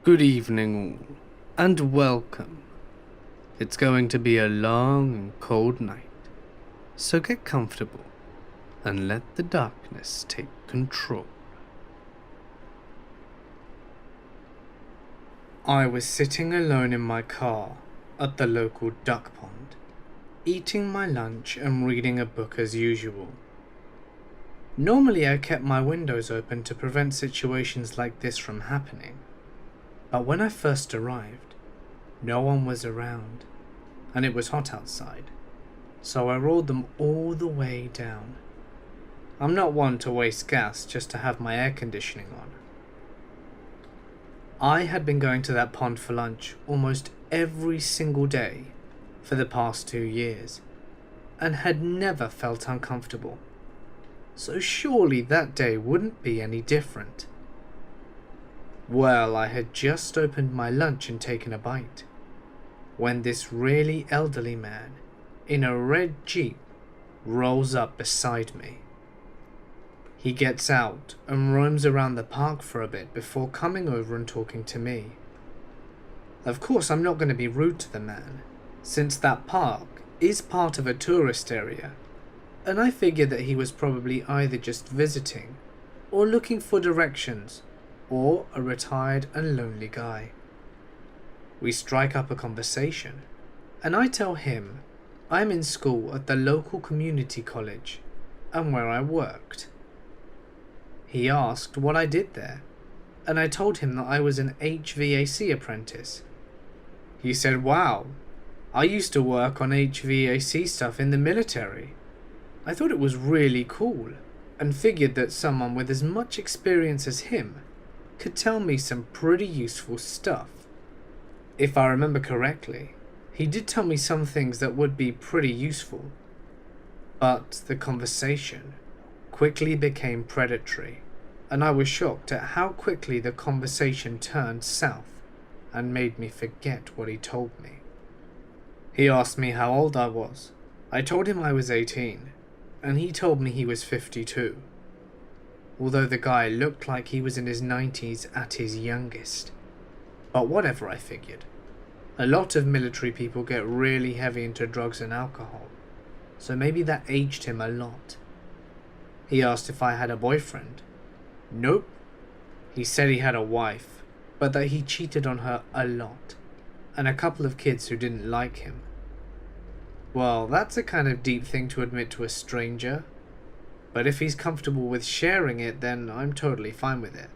Good evening all, and welcome. It's going to be a long and cold night, so get comfortable and let the darkness take control. I was sitting alone in my car at the local duck pond, eating my lunch and reading a book as usual. Normally I kept my windows open to prevent situations like this from happening. But when I first arrived, no one was around, and it was hot outside, so I rolled them all the way down. I'm not one to waste gas just to have my air conditioning on. I had been going to that pond for lunch almost every single day for the past 2 years, and had never felt uncomfortable. So surely that day wouldn't be any different. Well, I had just opened my lunch and taken a bite, when this really elderly man in a red Jeep rolls up beside me. He gets out and roams around the park for a bit before coming over and talking to me. Of course, I'm not going to be rude to the man, since that park is part of a tourist area, and I figured that he was probably either just visiting or looking for directions, or a retired and lonely guy. We strike up a conversation, and I tell him I'm in school at the local community college and where I worked. He asked what I did there, and I told him that I was an HVAC apprentice. He said, "Wow, I used to work on HVAC stuff in the military." I thought it was really cool, and figured that someone with as much experience as him could tell me some pretty useful stuff. If I remember correctly, he did tell me some things that would be pretty useful, but the conversation quickly became predatory, and I was shocked at how quickly the conversation turned south and made me forget what he told me. He asked me how old I was. I told him I was 18, and he told me he was 52. Although the guy looked like he was in his 90s at his youngest. But whatever, I figured. A lot of military people get really heavy into drugs and alcohol, so maybe that aged him a lot. He asked if I had a boyfriend. Nope. He said he had a wife, but that he cheated on her a lot, and a couple of kids who didn't like him. Well, that's a kind of deep thing to admit to a stranger. But if he's comfortable with sharing it, then I'm totally fine with it.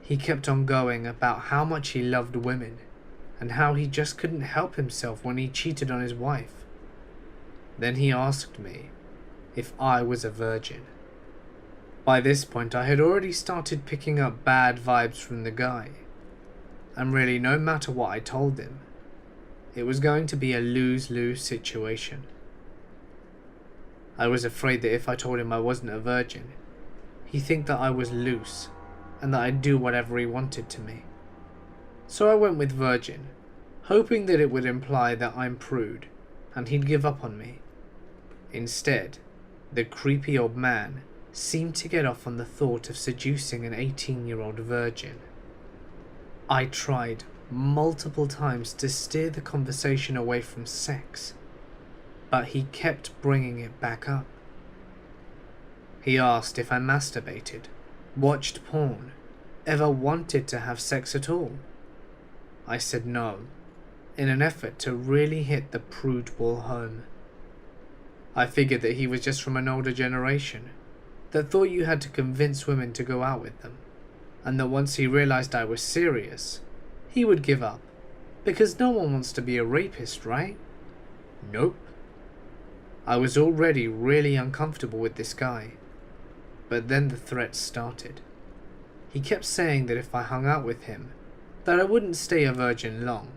He kept on going about how much he loved women, and how he just couldn't help himself when he cheated on his wife. Then he asked me if I was a virgin. By this point, I had already started picking up bad vibes from the guy, and really no matter what I told him, it was going to be a lose-lose situation. I was afraid that if I told him I wasn't a virgin, he'd think that I was loose and that I'd do whatever he wanted to me. So I went with virgin, hoping that it would imply that I'm prude and he'd give up on me. Instead, the creepy old man seemed to get off on the thought of seducing an 18-year-old virgin. I tried multiple times to steer the conversation away from sex, but he kept bringing it back up. He asked if I masturbated, watched porn, ever wanted to have sex at all. I said no, in an effort to really hit the prude ball home. I figured that he was just from an older generation that thought you had to convince women to go out with them, and that once he realized I was serious, he would give up, because no one wants to be a rapist, right? Nope. I was already really uncomfortable with this guy, but then the threats started. He kept saying that if I hung out with him, that I wouldn't stay a virgin long.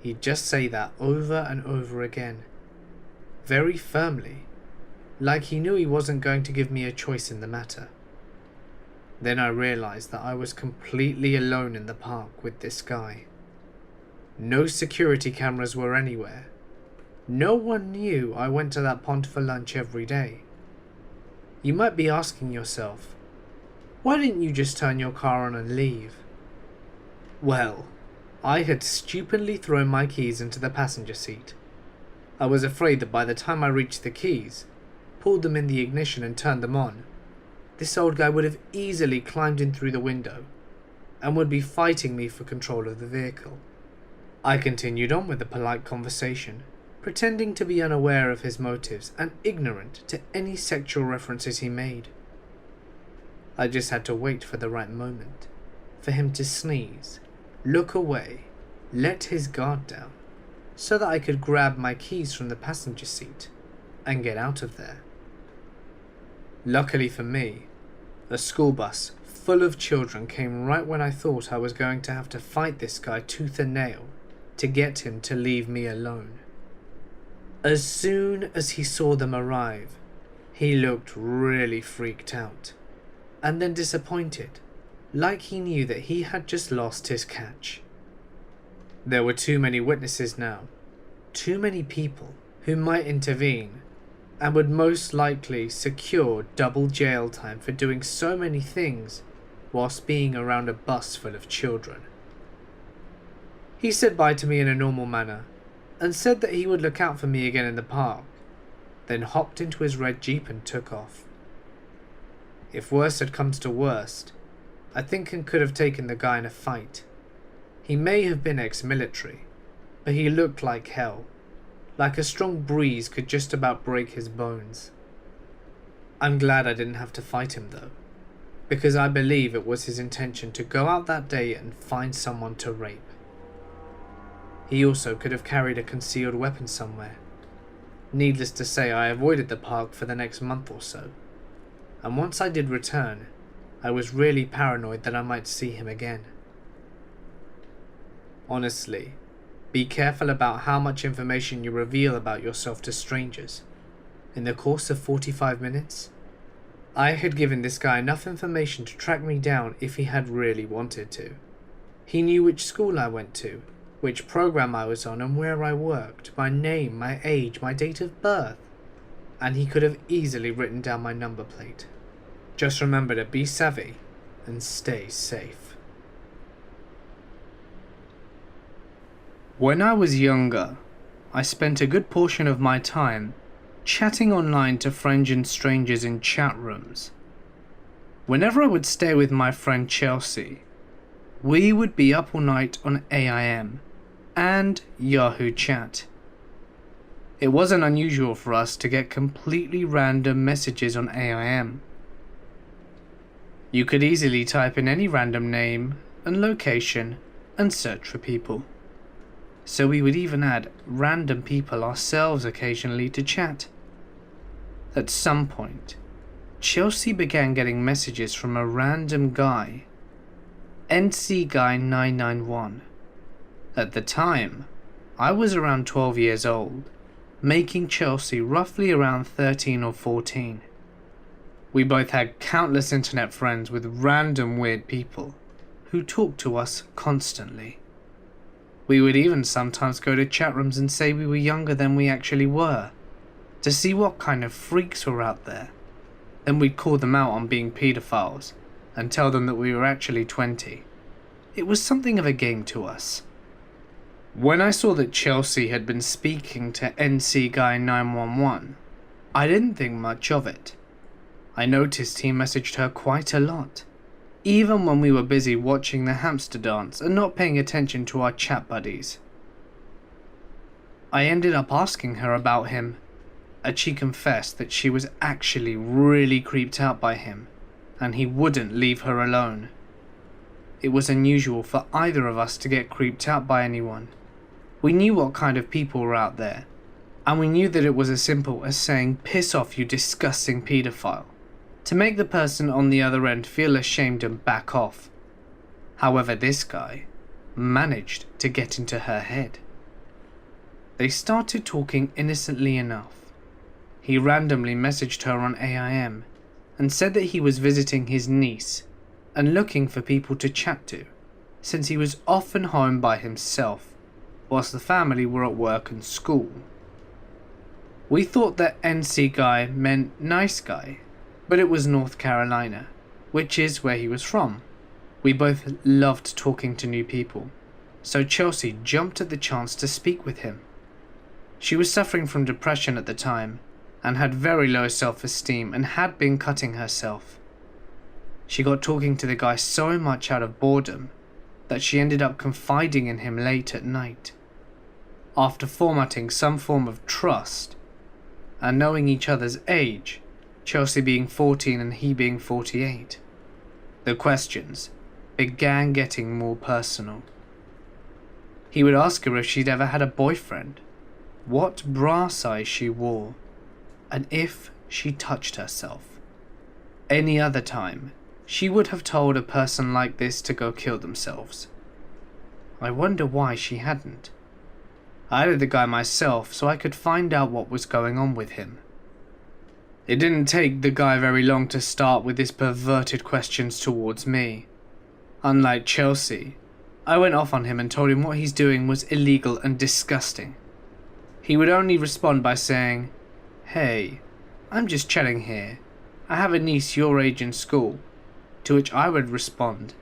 He'd just say that over and over again, very firmly, like he knew he wasn't going to give me a choice in the matter. Then I realized that I was completely alone in the park with this guy. No security cameras were anywhere. No one knew I went to that pond for lunch every day. You might be asking yourself, why didn't you just turn your car on and leave? Well, I had stupidly thrown my keys into the passenger seat. I was afraid that by the time I reached the keys, pulled them in the ignition and turned them on, this old guy would have easily climbed in through the window and would be fighting me for control of the vehicle. I continued on with the polite conversation, pretending to be unaware of his motives and ignorant to any sexual references he made. I just had to wait for the right moment, for him to sneeze, look away, let his guard down, so that I could grab my keys from the passenger seat and get out of there. Luckily for me, a school bus full of children came right when I thought I was going to have to fight this guy tooth and nail to get him to leave me alone. As soon as he saw them arrive, he looked really freaked out, and then disappointed, like he knew that he had just lost his catch. There were too many witnesses now, too many people who might intervene and would most likely secure double jail time for doing so many things whilst being around a bus full of children. He said bye to me in a normal manner and said that he would look out for me again in the park, then hopped into his red Jeep and took off. If worst had come to worst, I think I could have taken the guy in a fight. He may have been ex-military, but he looked like hell, like a strong breeze could just about break his bones. I'm glad I didn't have to fight him though, because I believe it was his intention to go out that day and find someone to rape. He also could have carried a concealed weapon somewhere. Needless to say, I avoided the park for the next month or so, and once I did return, I was really paranoid that I might see him again. Honestly, be careful about how much information you reveal about yourself to strangers. In the course of 45 minutes, I had given this guy enough information to track me down if he had really wanted to. He knew which school I went to, which program I was on and where I worked, my name, my age, my date of birth, and he could have easily written down my number plate. Just remember to be savvy and stay safe. When I was younger, I spent a good portion of my time chatting online to friends and strangers in chat rooms. Whenever I would stay with my friend Chelsea, we would be up all night on AIM and Yahoo Chat. It wasn't unusual for us to get completely random messages on AIM. You could easily type in any random name and location and search for people. So we would even add random people ourselves occasionally to chat. At some point, Chelsea began getting messages from a random guy, NC Guy 991. At the time, I was around 12 years old, making Chelsea roughly around 13 or 14. We both had countless internet friends with random weird people who talked to us constantly. We would even sometimes go to chat rooms and say we were younger than we actually were, to see what kind of freaks were out there. Then we'd call them out on being paedophiles and tell them that we were actually 20. It was something of a game to us. When I saw that Chelsea had been speaking to NC Guy 911, I didn't think much of it. I noticed he messaged her quite a lot, even when we were busy watching the hamster dance and not paying attention to our chat buddies. I ended up asking her about him, and she confessed that she was actually really creeped out by him, and he wouldn't leave her alone. It was unusual for either of us to get creeped out by anyone. We knew what kind of people were out there, and we knew that it was as simple as saying "piss off, you disgusting paedophile," to make the person on the other end feel ashamed and back off. However, this guy managed to get into her head. They started talking innocently enough. He randomly messaged her on AIM and said that he was visiting his niece and looking for people to chat to, since he was often home by himself whilst the family were at work and school. We thought that NC Guy meant nice guy, but it was North Carolina, which is where he was from. We both loved talking to new people, so Chelsea jumped at the chance to speak with him. She was suffering from depression at the time and had very low self-esteem and had been cutting herself. She got talking to the guy so much out of boredom that she ended up confiding in him late at night. After formatting some form of trust and knowing each other's age, Chelsea being 14 and he being 48, the questions began getting more personal. He would ask her if she'd ever had a boyfriend, what bra size she wore, and if she touched herself. Any other time, she would have told a person like this to go kill themselves. I wonder why she hadn't. I added the guy myself so I could find out what was going on with him. It didn't take the guy very long to start with his perverted questions towards me. Unlike Chelsea, I went off on him and told him what he's doing was illegal and disgusting. He would only respond by saying, "Hey, I'm just chatting here. I have a niece your age in school." To which I would respond,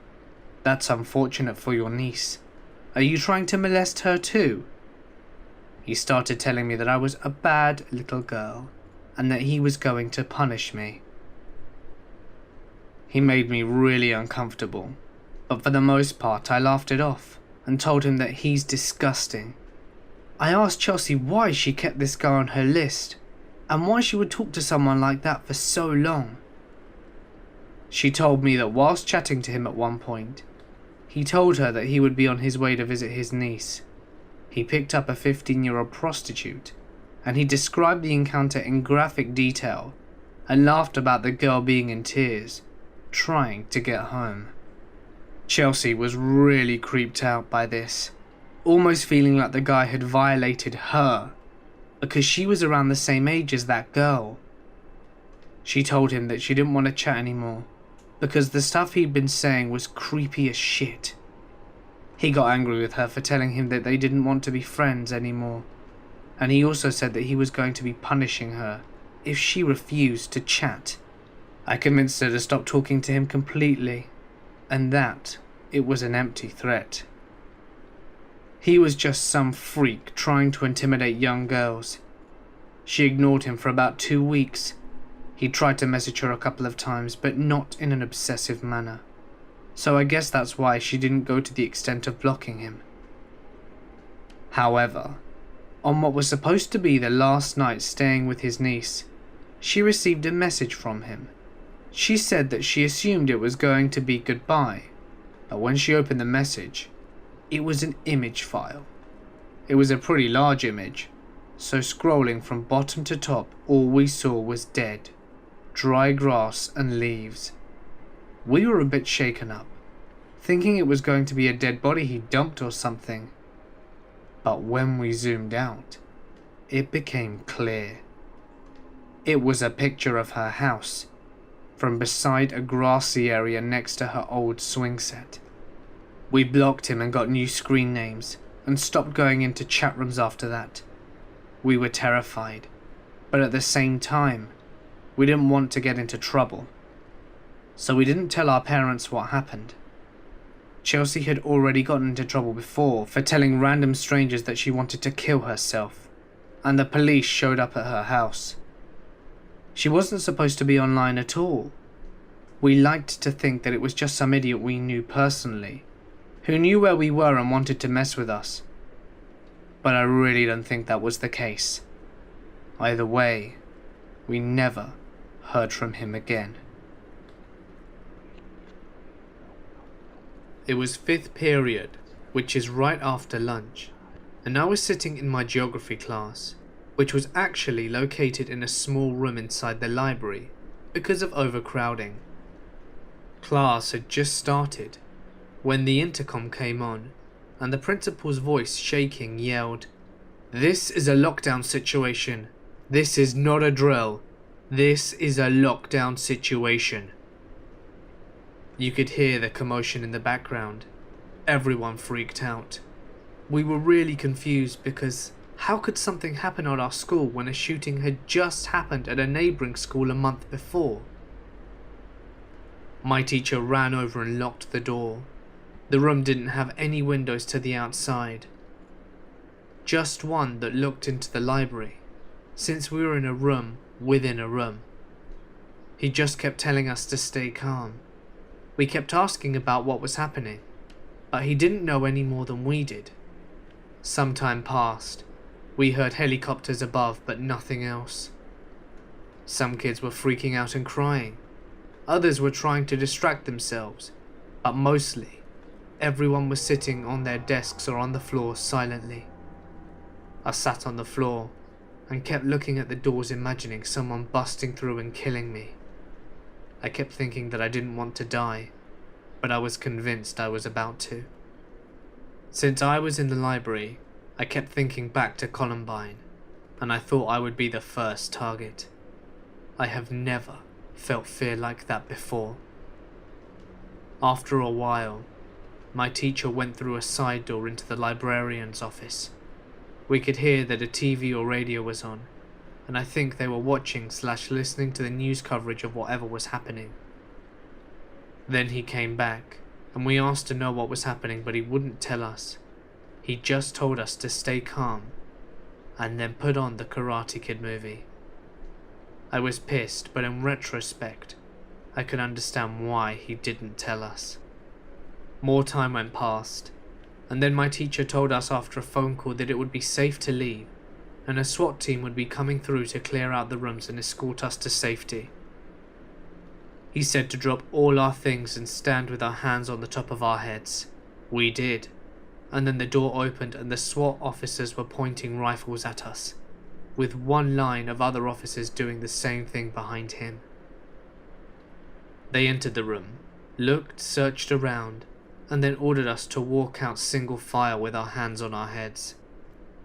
"That's unfortunate for your niece. Are you trying to molest her too?" He started telling me that I was a bad little girl and that he was going to punish me. He made me really uncomfortable, but for the most part I laughed it off and told him that he's disgusting. I asked Chelsea why she kept this guy on her list and why she would talk to someone like that for so long. She told me that whilst chatting to him at one point, he told her that he would be on his way to visit his niece. He picked up a 15-year-old prostitute, and he described the encounter in graphic detail and laughed about the girl being in tears, trying to get home. Chelsea was really creeped out by this, almost feeling like the guy had violated her because she was around the same age as that girl. She told him that she didn't want to chat anymore because the stuff he'd been saying was creepy as shit. He got angry with her for telling him that they didn't want to be friends anymore, and he also said that he was going to be punishing her if she refused to chat. I convinced her to stop talking to him completely, and that it was an empty threat. He was just some freak trying to intimidate young girls. She ignored him for about 2 weeks. He tried to message her a couple of times, but not in an obsessive manner. So I guess that's why she didn't go to the extent of blocking him. However, on what was supposed to be the last night staying with his niece, she received a message from him. She said that she assumed it was going to be goodbye, but when she opened the message, it was an image file. It was a pretty large image, so scrolling from bottom to top, all we saw was dead, dry grass and leaves. We were a bit shaken up, thinking it was going to be a dead body he dumped or something. But when we zoomed out, it became clear. It was a picture of her house, from beside a grassy area next to her old swing set. We blocked him and got new screen names, and stopped going into chat rooms after that. We were terrified, but at the same time, we didn't want to get into trouble. So we didn't tell our parents what happened. Chelsea had already gotten into trouble before for telling random strangers that she wanted to kill herself, and the police showed up at her house. She wasn't supposed to be online at all. We liked to think that it was just some idiot we knew personally, who knew where we were and wanted to mess with us. But I really don't think that was the case. Either way, we never heard from him again. It was 5th period, which is right after lunch, and I was sitting in my geography class, which was actually located in a small room inside the library because of overcrowding. Class had just started when the intercom came on and the principal's voice shaking yelled, "This is a lockdown situation. This is not a drill. This is a lockdown situation." You could hear the commotion in the background. Everyone freaked out. We were really confused because how could something happen at our school when a shooting had just happened at a neighbouring school a month before? My teacher ran over and locked the door. The room didn't have any windows to the outside, just one that looked into the library, since we were in a room within a room. He just kept telling us to stay calm. We kept asking about what was happening, but he didn't know any more than we did. Some time passed. We heard helicopters above, but nothing else. Some kids were freaking out and crying. Others were trying to distract themselves, but mostly, everyone was sitting on their desks or on the floor silently. I sat on the floor and kept looking at the doors, imagining someone busting through and killing me. I kept thinking that I didn't want to die, but I was convinced I was about to. Since I was in the library, I kept thinking back to Columbine, and I thought I would be the first target. I have never felt fear like that before. After a while, my teacher went through a side door into the librarian's office. We could hear that a TV or radio was on, and I think they were watching/listening to the news coverage of whatever was happening. Then he came back, and we asked to know what was happening, but he wouldn't tell us. He just told us to stay calm, and then put on the Karate Kid movie. I was pissed, but in retrospect, I could understand why he didn't tell us. More time went past, and then my teacher told us after a phone call that it would be safe to leave, and a SWAT team would be coming through to clear out the rooms and escort us to safety. He said to drop all our things and stand with our hands on the top of our heads. We did, and then the door opened and the SWAT officers were pointing rifles at us, with one line of other officers doing the same thing behind him. They entered the room, looked, searched around, and then ordered us to walk out single file with our hands on our heads.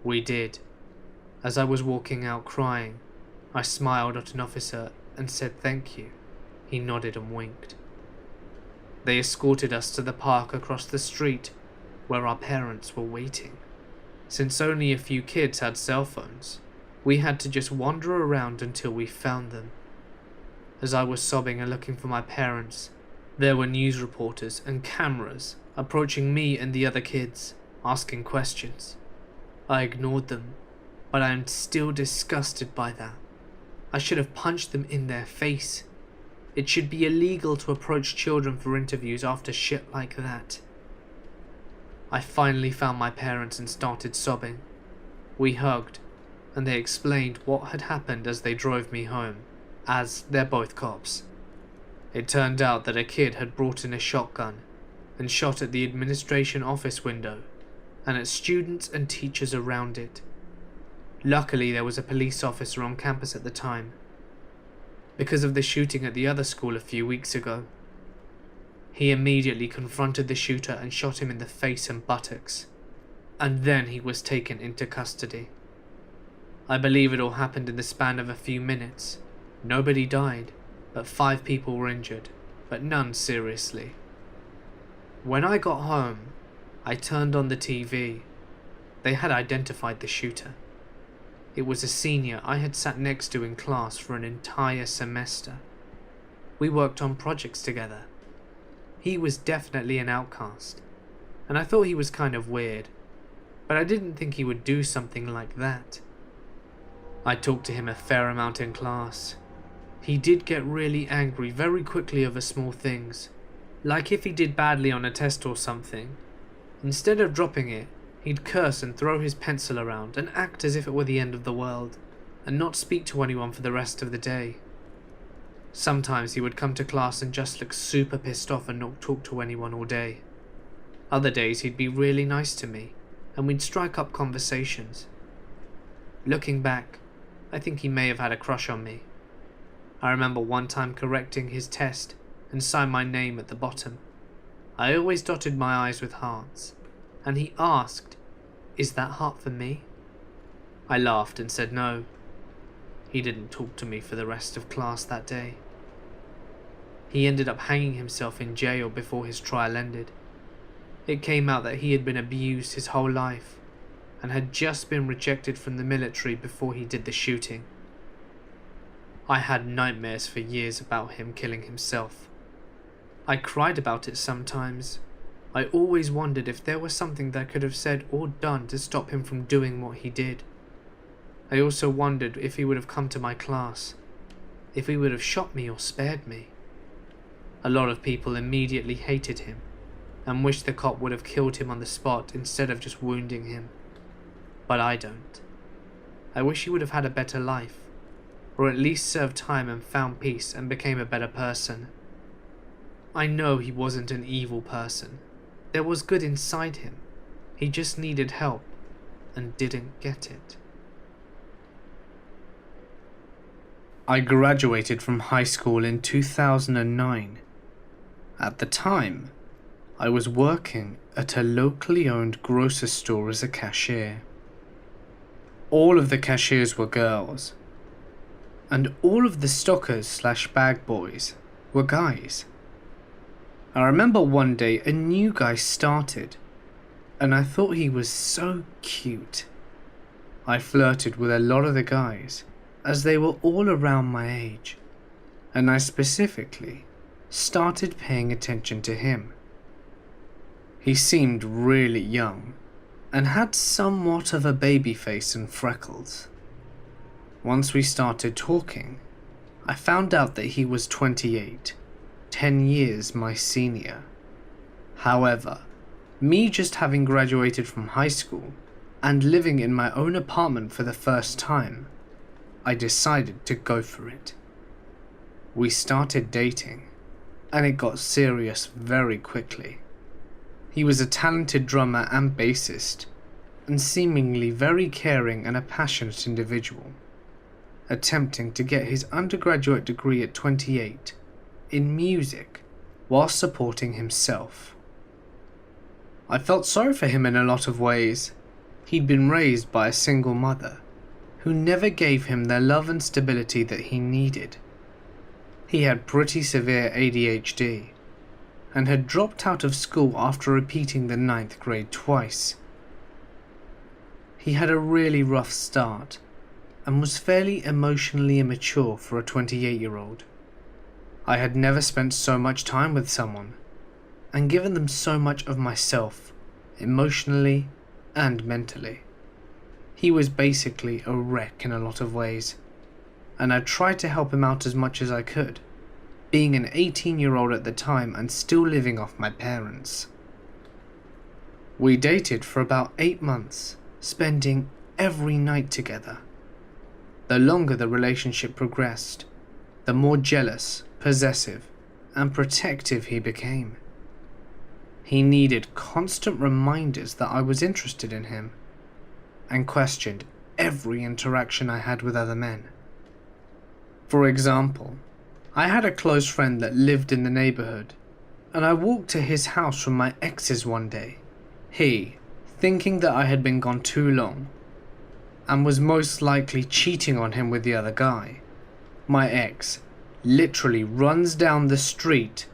We did. As I was walking out crying, I smiled at an officer and said thank you. He nodded and winked. They escorted us to the park across the street, where our parents were waiting. Since only a few kids had cell phones, we had to just wander around until we found them. As I was sobbing and looking for my parents, there were news reporters and cameras approaching me and the other kids, asking questions. I ignored them, but I am still disgusted by that. I should have punched them in their face. It should be illegal to approach children for interviews after shit like that. I finally found my parents and started sobbing. We hugged, and they explained what had happened as they drove me home, as they're both cops. It turned out that a kid had brought in a shotgun and shot at the administration office window and at students and teachers around it. Luckily, there was a police officer on campus at the time, because of the shooting at the other school a few weeks ago. He immediately confronted the shooter and shot him in the face and buttocks, and then he was taken into custody. I believe it all happened in the span of a few minutes. Nobody died, but 5 people were injured, but none seriously. When I got home, I turned on the TV. They had identified the shooter. It was a senior I had sat next to in class for an entire semester. We worked on projects together. He was definitely an outcast, and I thought he was kind of weird, but I didn't think he would do something like that. I talked to him a fair amount in class. He did get really angry very quickly over small things, like if he did badly on a test or something. Instead of dropping it, he'd curse and throw his pencil around and act as if it were the end of the world, and not speak to anyone for the rest of the day. Sometimes he would come to class and just look super pissed off and not talk to anyone all day. Other days he'd be really nice to me, and we'd strike up conversations. Looking back, I think he may have had a crush on me. I remember one time correcting his test and signed my name at the bottom. I always dotted my I's with hearts, and he asked, "Is that heart for me?" I laughed and said no. He didn't talk to me for the rest of class that day. He ended up hanging himself in jail before his trial ended. It came out that he had been abused his whole life and had just been rejected from the military before he did the shooting. I had nightmares for years about him killing himself. I cried about it sometimes. I always wondered if there was something that I could have said or done to stop him from doing what he did. I also wondered if he would have come to my class, if he would have shot me or spared me. A lot of people immediately hated him and wished the cop would have killed him on the spot instead of just wounding him. But I don't. I wish he would have had a better life, or at least served time and found peace and became a better person. I know he wasn't an evil person. There was good inside him. He just needed help and didn't get it. I graduated from high school in 2009. At the time, I was working at a locally owned grocery store as a cashier. All of the cashiers were girls, and all of the stockers/bag boys were guys. I remember one day a new guy started, and I thought he was so cute. I flirted with a lot of the guys, as they were all around my age, and I specifically started paying attention to him. He seemed really young, and had somewhat of a baby face and freckles. Once we started talking, I found out that he was 28, 10 years my senior. However, me just having graduated from high school and living in my own apartment for the first time, I decided to go for it. We started dating, and it got serious very quickly. He was a talented drummer and bassist, and seemingly very caring and a passionate individual, attempting to get his undergraduate degree at 28 in music while supporting himself. I felt sorry for him in a lot of ways. He'd been raised by a single mother who never gave him the love and stability that he needed. He had pretty severe ADHD and had dropped out of school after repeating the 9th grade twice. He had a really rough start and was fairly emotionally immature for a 28-year-old. I had never spent so much time with someone and given them so much of myself, emotionally and mentally. He was basically a wreck in a lot of ways, and I tried to help him out as much as I could, being an 18-year-old at the time and still living off my parents. We dated for about 8 months, spending every night together. The longer the relationship progressed, the more jealous, possessive, and protective he became. He needed constant reminders that I was interested in him, and questioned every interaction I had with other men. For example, I had a close friend that lived in the neighborhood, and I walked to his house from my ex's one day. He, thinking that I had been gone too long, and was most likely cheating on him with the other guy, my ex literally runs down the street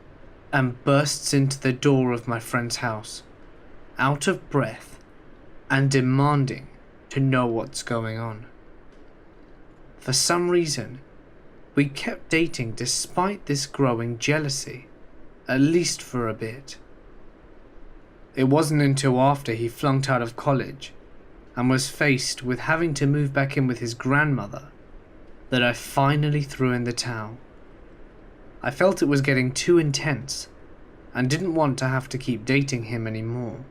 and bursts into the door of my friend's house, out of breath and demanding to know what's going on. For some reason, we kept dating despite this growing jealousy, at least for a bit. It wasn't until after he flunked out of college and was faced with having to move back in with his grandmother that I finally threw in the towel. I felt it was getting too intense and didn't want to have to keep dating him anymore.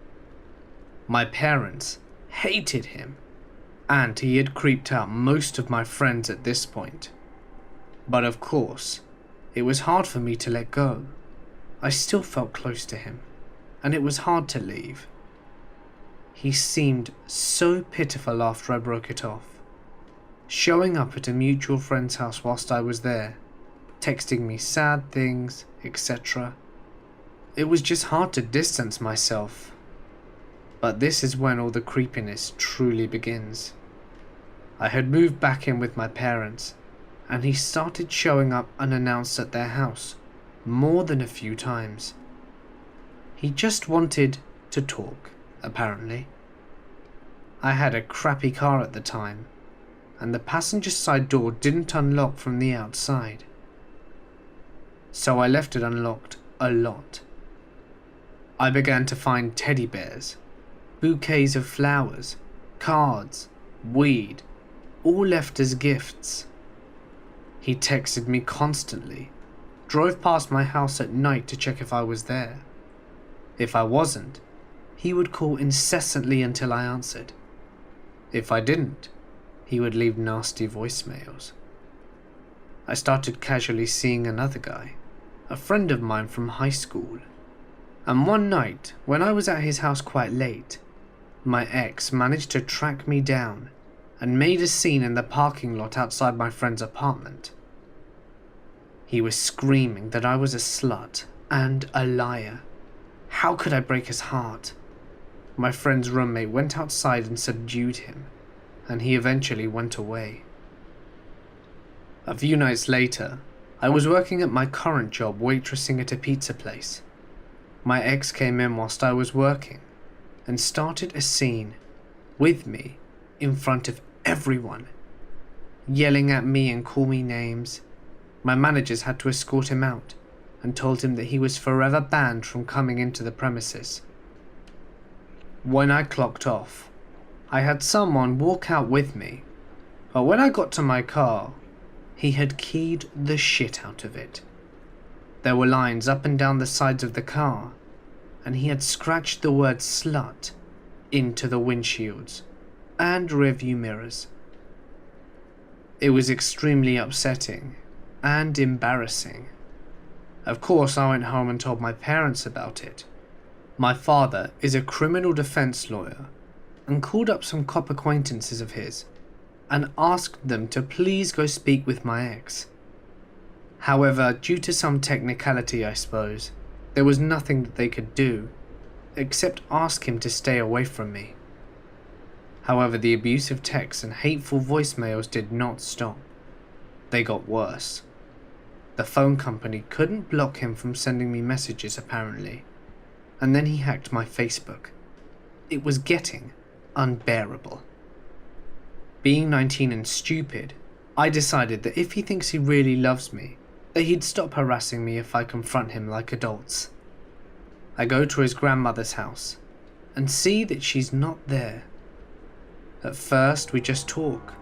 My parents hated him, and he had creeped out most of my friends at this point. But of course, it was hard for me to let go. I still felt close to him, and it was hard to leave. He seemed so pitiful after I broke it off, showing up at a mutual friend's house whilst I was there, texting me sad things, etc. It was just hard to distance myself. But this is when all the creepiness truly begins. I had moved back in with my parents, and he started showing up unannounced at their house more than a few times. He just wanted to talk, apparently. I had a crappy car at the time, and the passenger side door didn't unlock from the outside. So I left it unlocked a lot. I began to find teddy bears, bouquets of flowers, cards, weed, all left as gifts. He texted me constantly, drove past my house at night to check if I was there. If I wasn't, he would call incessantly until I answered. If I didn't, he would leave nasty voicemails. I started casually seeing another guy, a friend of mine from high school. And one night, when I was at his house quite late, my ex managed to track me down and made a scene in the parking lot outside my friend's apartment. He was screaming that I was a slut and a liar. How could I break his heart? My friend's roommate went outside and subdued him, and he eventually went away. A few nights later, I was working at my current job waitressing at a pizza place. My ex came in whilst I was working and started a scene with me in front of everyone, yelling at me and call me names. My managers had to escort him out and told him that he was forever banned from coming into the premises. When I clocked off, I had someone walk out with me, but when I got to my car, he had keyed the shit out of it. There were lines up and down the sides of the car, and he had scratched the word slut into the windshields and rearview mirrors. It was extremely upsetting and embarrassing. Of course, I went home and told my parents about it. My father is a criminal defense lawyer and called up some cop acquaintances of his and asked them to please go speak with my ex. However, due to some technicality, I suppose, there was nothing that they could do except ask him to stay away from me. However, the abusive texts and hateful voicemails did not stop. They got worse. The phone company couldn't block him from sending me messages apparently, and then he hacked my Facebook. It was getting unbearable. Being 19 and stupid, I decided that if he thinks he really loves me, that he'd stop harassing me if I confront him like adults. I go to his grandmother's house and see that she's not there. At first we just talk,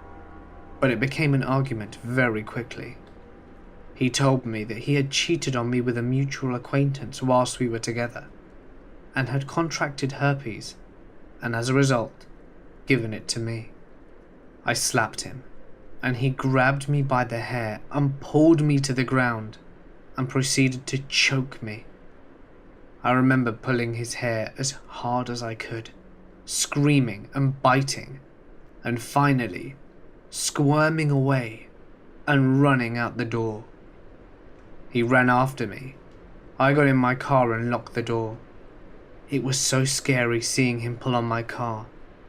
but it became an argument very quickly. He told me that he had cheated on me with a mutual acquaintance whilst we were together, and had contracted herpes, and as a result, given it to me. I slapped him, and he grabbed me by the hair and pulled me to the ground, and proceeded to choke me. I remember pulling his hair as hard as I could, screaming and biting, and finally squirming away and running out the door. He ran after me. I got in my car and locked the door. It was so scary seeing him pull on my car,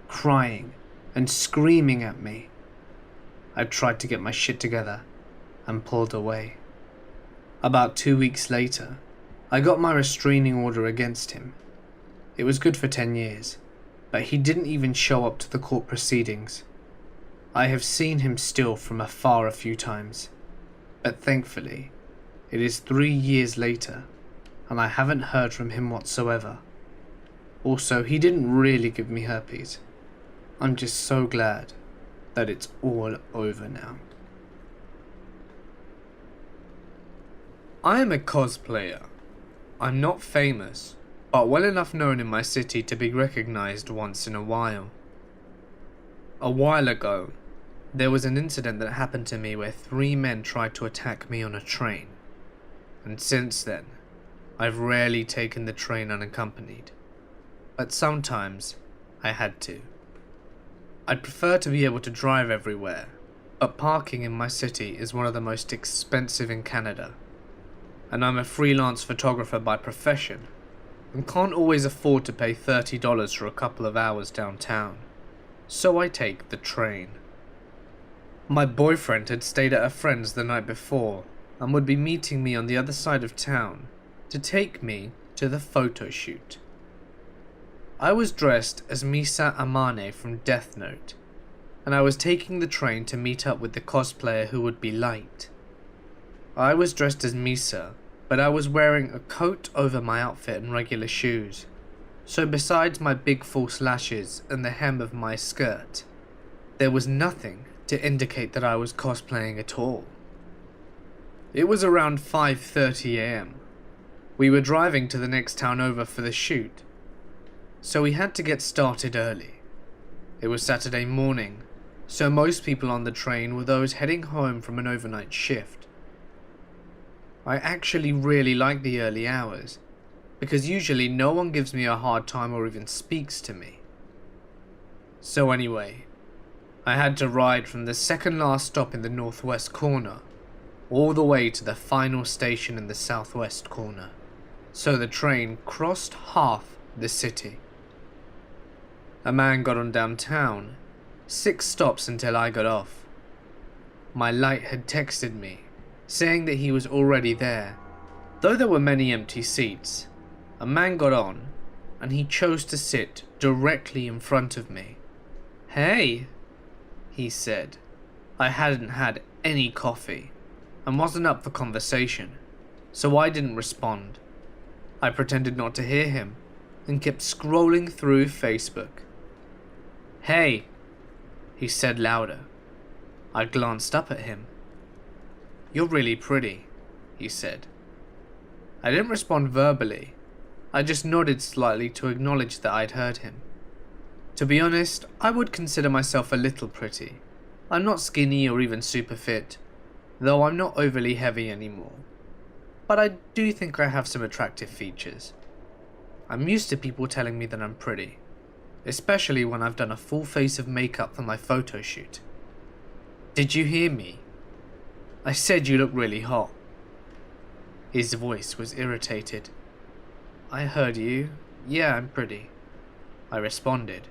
crying and screaming at me. I tried to get my shit together and pulled away. About 2 weeks later, I got my restraining order against him. It was good for 10 years, but he didn't even show up to the court proceedings. I have seen him still from afar a few times, but thankfully, it is 3 years later, and I haven't heard from him whatsoever. Also, he didn't really give me herpes. I'm just so glad that it's all over now. I am a cosplayer. I'm not famous, but well enough known in my city to be recognized once in a while. A while ago, there was an incident that happened to me where 3 men tried to attack me on a train, and since then, I've rarely taken the train unaccompanied, but sometimes I had to. I'd prefer to be able to drive everywhere, but parking in my city is one of the most expensive in Canada, and I'm a freelance photographer by profession and can't always afford to pay $30 for a couple of hours downtown, so I take the train. My boyfriend had stayed at a friend's the night before and would be meeting me on the other side of town to take me to the photo shoot. I was dressed as Misa Amane from Death Note, and I was taking the train to meet up with the cosplayer who would be Light. I was dressed as Misa, but I was wearing a coat over my outfit and regular shoes, so besides my big false lashes and the hem of my skirt, there was nothing to indicate that I was cosplaying at all. It was around 5:30 AM. We were driving to the next town over for the shoot, so we had to get started early. It was Saturday morning, so most people on the train were those heading home from an overnight shift. I actually really like the early hours, because usually no one gives me a hard time or even speaks to me. So anyway, I had to ride from the second last stop in the northwest corner all the way to the final station in the southwest corner, so the train crossed half the city. A man got on downtown, 6 stops until I got off. My light had texted me, saying that he was already there. Though there were many empty seats, a man got on, and he chose to sit directly in front of me. "Hey," he said. I hadn't had any coffee, and wasn't up for conversation, so I didn't respond. I pretended not to hear him, and kept scrolling through Facebook. "Hey," he said louder. I glanced up at him. "You're really pretty," he said. I didn't respond verbally. I just nodded slightly to acknowledge that I'd heard him. To be honest, I would consider myself a little pretty. I'm not skinny or even super fit, though I'm not overly heavy anymore. But I do think I have some attractive features. I'm used to people telling me that I'm pretty, especially when I've done a full face of makeup for my photo shoot. "Did you hear me? I said you look really hot." His voice was irritated. "I heard you. Yeah, I'm pretty," I responded.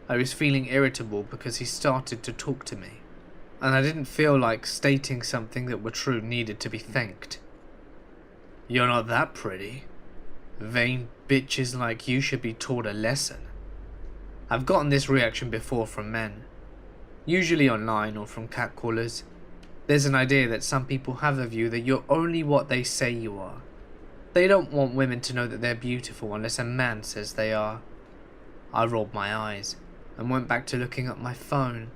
I was feeling irritable because he started to talk to me, and I didn't feel like stating something that were true needed to be thanked. "You're not that pretty. Vain bitches like you should be taught a lesson." I've gotten this reaction before from men, usually online or from catcallers. There's an idea that some people have the view that you're only what they say you are. They don't want women to know that they're beautiful unless a man says they are. I rolled my eyes and went back to looking at my phone.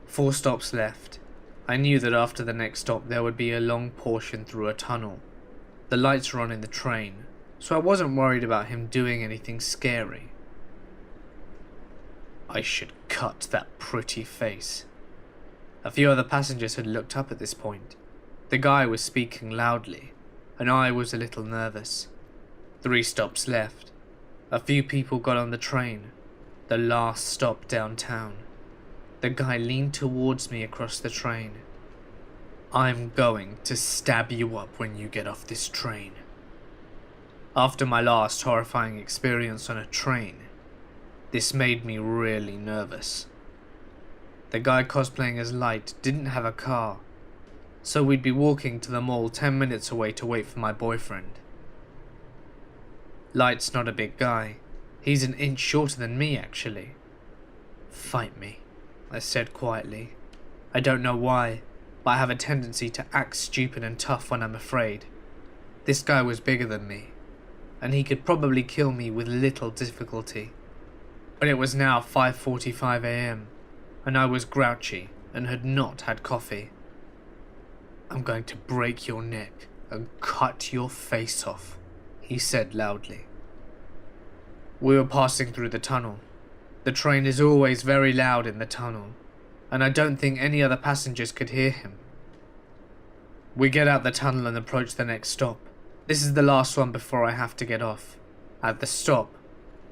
4 stops left. I knew that after the next stop there would be a long portion through a tunnel. The lights were on in the train, so I wasn't worried about him doing anything scary. I should cut that pretty face. A few other passengers had looked up at this point. The guy was speaking loudly, and I was a little nervous. 3 stops left. A few people got on the train, the last stop downtown. The guy leaned towards me across the train. "I'm going to stab you up when you get off this train." After my last horrifying experience on a train, this made me really nervous. The guy cosplaying as Light didn't have a car, so we'd be walking to the mall 10 minutes away to wait for my boyfriend. Light's not a big guy. He's an inch shorter than me, actually. "Fight me," I said quietly. I don't know why, but I have a tendency to act stupid and tough when I'm afraid. This guy was bigger than me, and he could probably kill me with little difficulty. But it was now 5:45 AM, and I was grouchy and had not had coffee. "I'm going to break your neck and cut your face off," he said loudly. We were passing through the tunnel. The train is always very loud in the tunnel, and I don't think any other passengers could hear him. We get out the tunnel and approach the next stop. This is the last one before I have to get off. At the stop,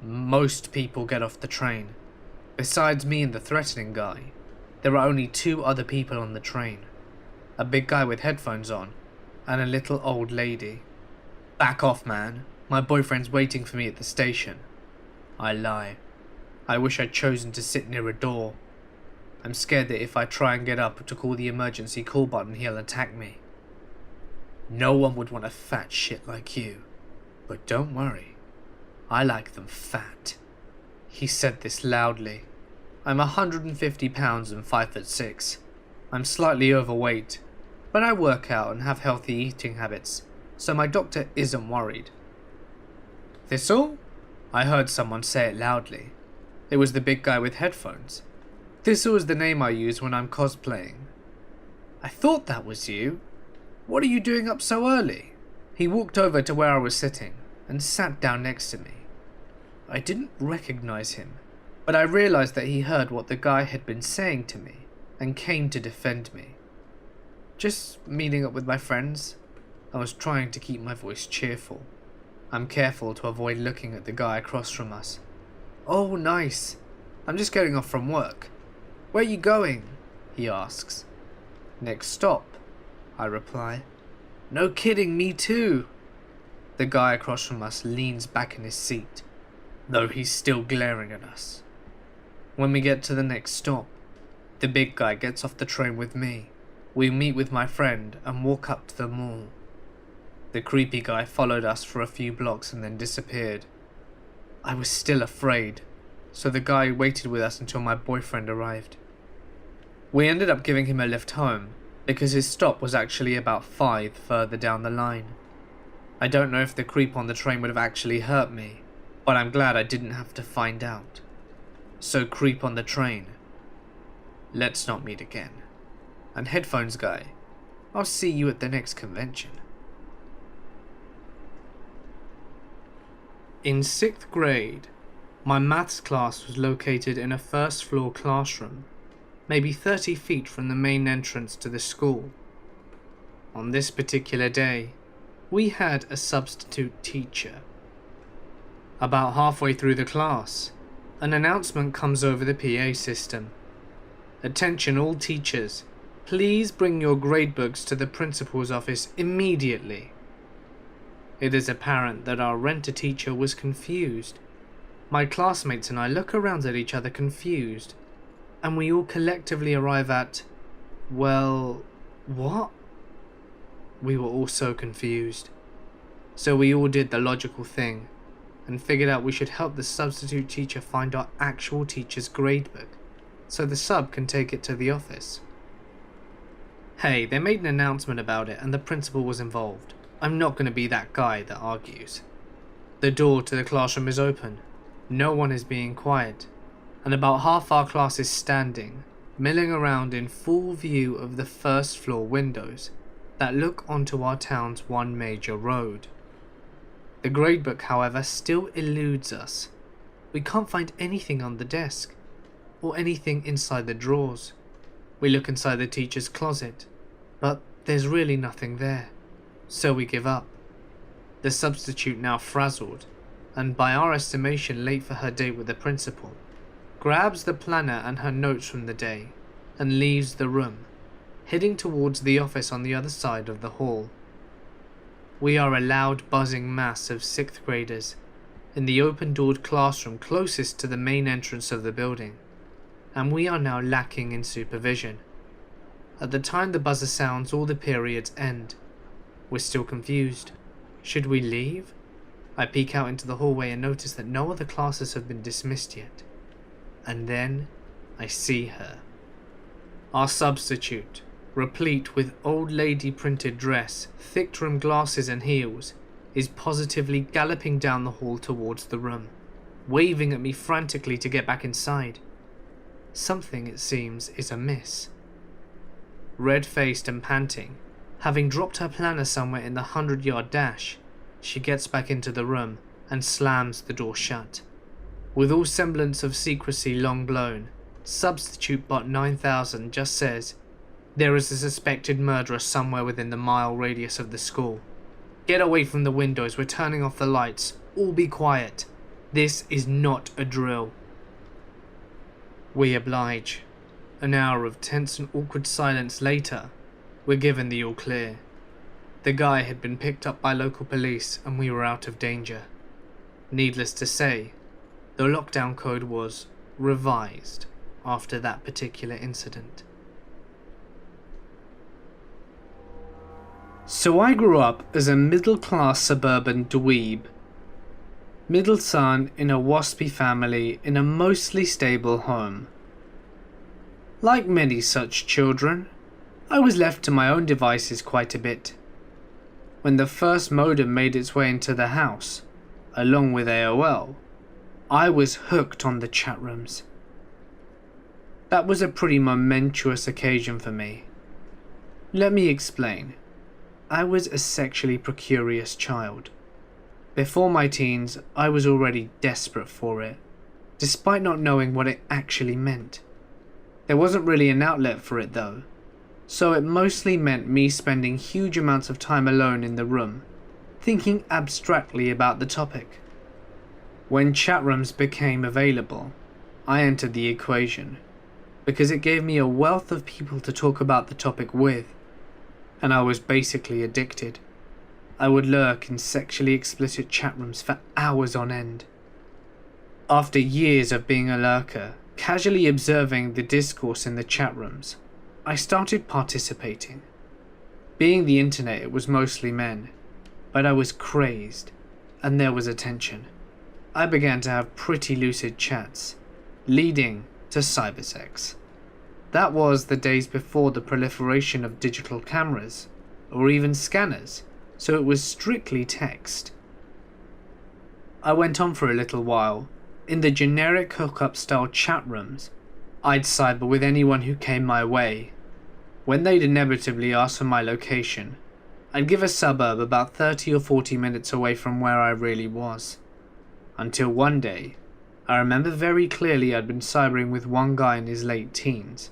most people get off the train. Besides me and the threatening guy, there are only 2 other people on the train. A big guy with headphones on, and a little old lady. "Back off, man. My boyfriend's waiting for me at the station." I lie. I wish I'd chosen to sit near a door. I'm scared that if I try and get up to call the emergency call button, he'll attack me. "No one would want a fat shit like you. But don't worry. I like them fat." He said this loudly. I'm 150 pounds and 5'6". I'm slightly overweight, but I work out and have healthy eating habits, so my doctor isn't worried. Thistle? I heard someone say it loudly. It was the big guy with headphones. Thistle is the name I use when I'm cosplaying. I thought that was you. What are you doing up so early? He walked over to where I was sitting and sat down next to me. I didn't recognize him, but I realized that he heard what the guy had been saying to me and came to defend me. Just meeting up with my friends. I was trying to keep my voice cheerful. I'm careful to avoid looking at the guy across from us. Oh, nice. I'm just getting off from work. Where are you going? He asks. Next stop, I reply. No kidding, me too. The guy across from us leans back in his seat, though he's still glaring at us. When we get to the next stop, the big guy gets off the train with me. We meet with my friend and walk up to the mall. The creepy guy followed us for a few blocks and then disappeared. I was still afraid, so the guy waited with us until my boyfriend arrived. We ended up giving him a lift home because his stop was actually about 5 further down the line. I don't know if the creep on the train would have actually hurt me, but I'm glad I didn't have to find out. So creep on the train, let's not meet again. And headphones guy, I'll see you at the next convention. In 6th grade, my maths class was located in a first floor classroom, maybe 30 feet from the main entrance to the school. On this particular day, we had a substitute teacher. About halfway through the class, an announcement comes over the PA system. Attention all teachers, please bring your gradebooks to the principal's office immediately. It is apparent that our renter-teacher was confused. My classmates and I look around at each other confused, and we all collectively arrive at, well, what? We were all so confused. So we all did the logical thing, and figured out we should help the substitute teacher find our actual teacher's gradebook, so the sub can take it to the office. Hey, they made an announcement about it and the principal was involved. I'm not going to be that guy that argues. The door to the classroom is open. No one is being quiet. And about half our class is standing, milling around in full view of the first floor windows that look onto our town's one major road. The gradebook, however, still eludes us. We can't find anything on the desk, or anything inside the drawers. We look inside the teacher's closet, but there's really nothing there. So we give up. The substitute, now frazzled, and by our estimation late for her date with the principal, grabs the planner and her notes from the day, and leaves the room, heading towards the office on the other side of the hall. We are a loud buzzing mass of 6th graders in the open-doored classroom closest to the main entrance of the building, and we are now lacking in supervision. At the time the buzzer sounds, all the periods end. We're still confused. Should we leave? I peek out into the hallway and notice that no other classes have been dismissed yet. And then I see her. Our substitute, replete with old lady printed dress, thick trimmed glasses and heels, is positively galloping down the hall towards the room, waving at me frantically to get back inside. Something, it seems, is amiss. Red-faced and panting, having dropped her planner somewhere in the 100-yard dash, she gets back into the room and slams the door shut. With all semblance of secrecy long blown, Substitute Bot 9000 just says, "There is a suspected murderer somewhere within the mile radius of the school. Get away from the windows, we're turning off the lights, all be quiet. This is not a drill." We oblige. An hour of tense and awkward silence later, we're given the all clear. The guy had been picked up by local police and we were out of danger. Needless to say, the lockdown code was revised after that particular incident. So I grew up as a middle-class suburban dweeb. Middle son in a waspy family in a mostly stable home. Like many such children, I was left to my own devices quite a bit. when the first modem made its way into the house, along with AOL, I was hooked on the chat rooms. That was a pretty momentous occasion for me. Let me explain. I was a sexually precarious child. Before my teens, I was already desperate for it, despite not knowing what it actually meant. There wasn't really an outlet for it though, so it mostly meant me spending huge amounts of time alone in the room, thinking abstractly about the topic. When chat rooms became available, I entered the equation, because it gave me a wealth of people to talk about the topic with, and I was basically addicted. I would lurk in sexually explicit chat rooms for hours on end. After years of being a lurker, casually observing the discourse in the chat rooms, I started participating. Being the internet, it was mostly men, but I was crazed, and there was attention. I began to have pretty lucid chats, leading to cybersex. That was the days before the proliferation of digital cameras, or even scanners, so it was strictly text. I went on for a little while. In the generic hookup style chat rooms, I'd cyber with anyone who came my way. When they'd inevitably ask for my location, I'd give a suburb about 30 or 40 minutes away from where I really was. Until one day, I remember very clearly I'd been cybering with one guy in his late teens,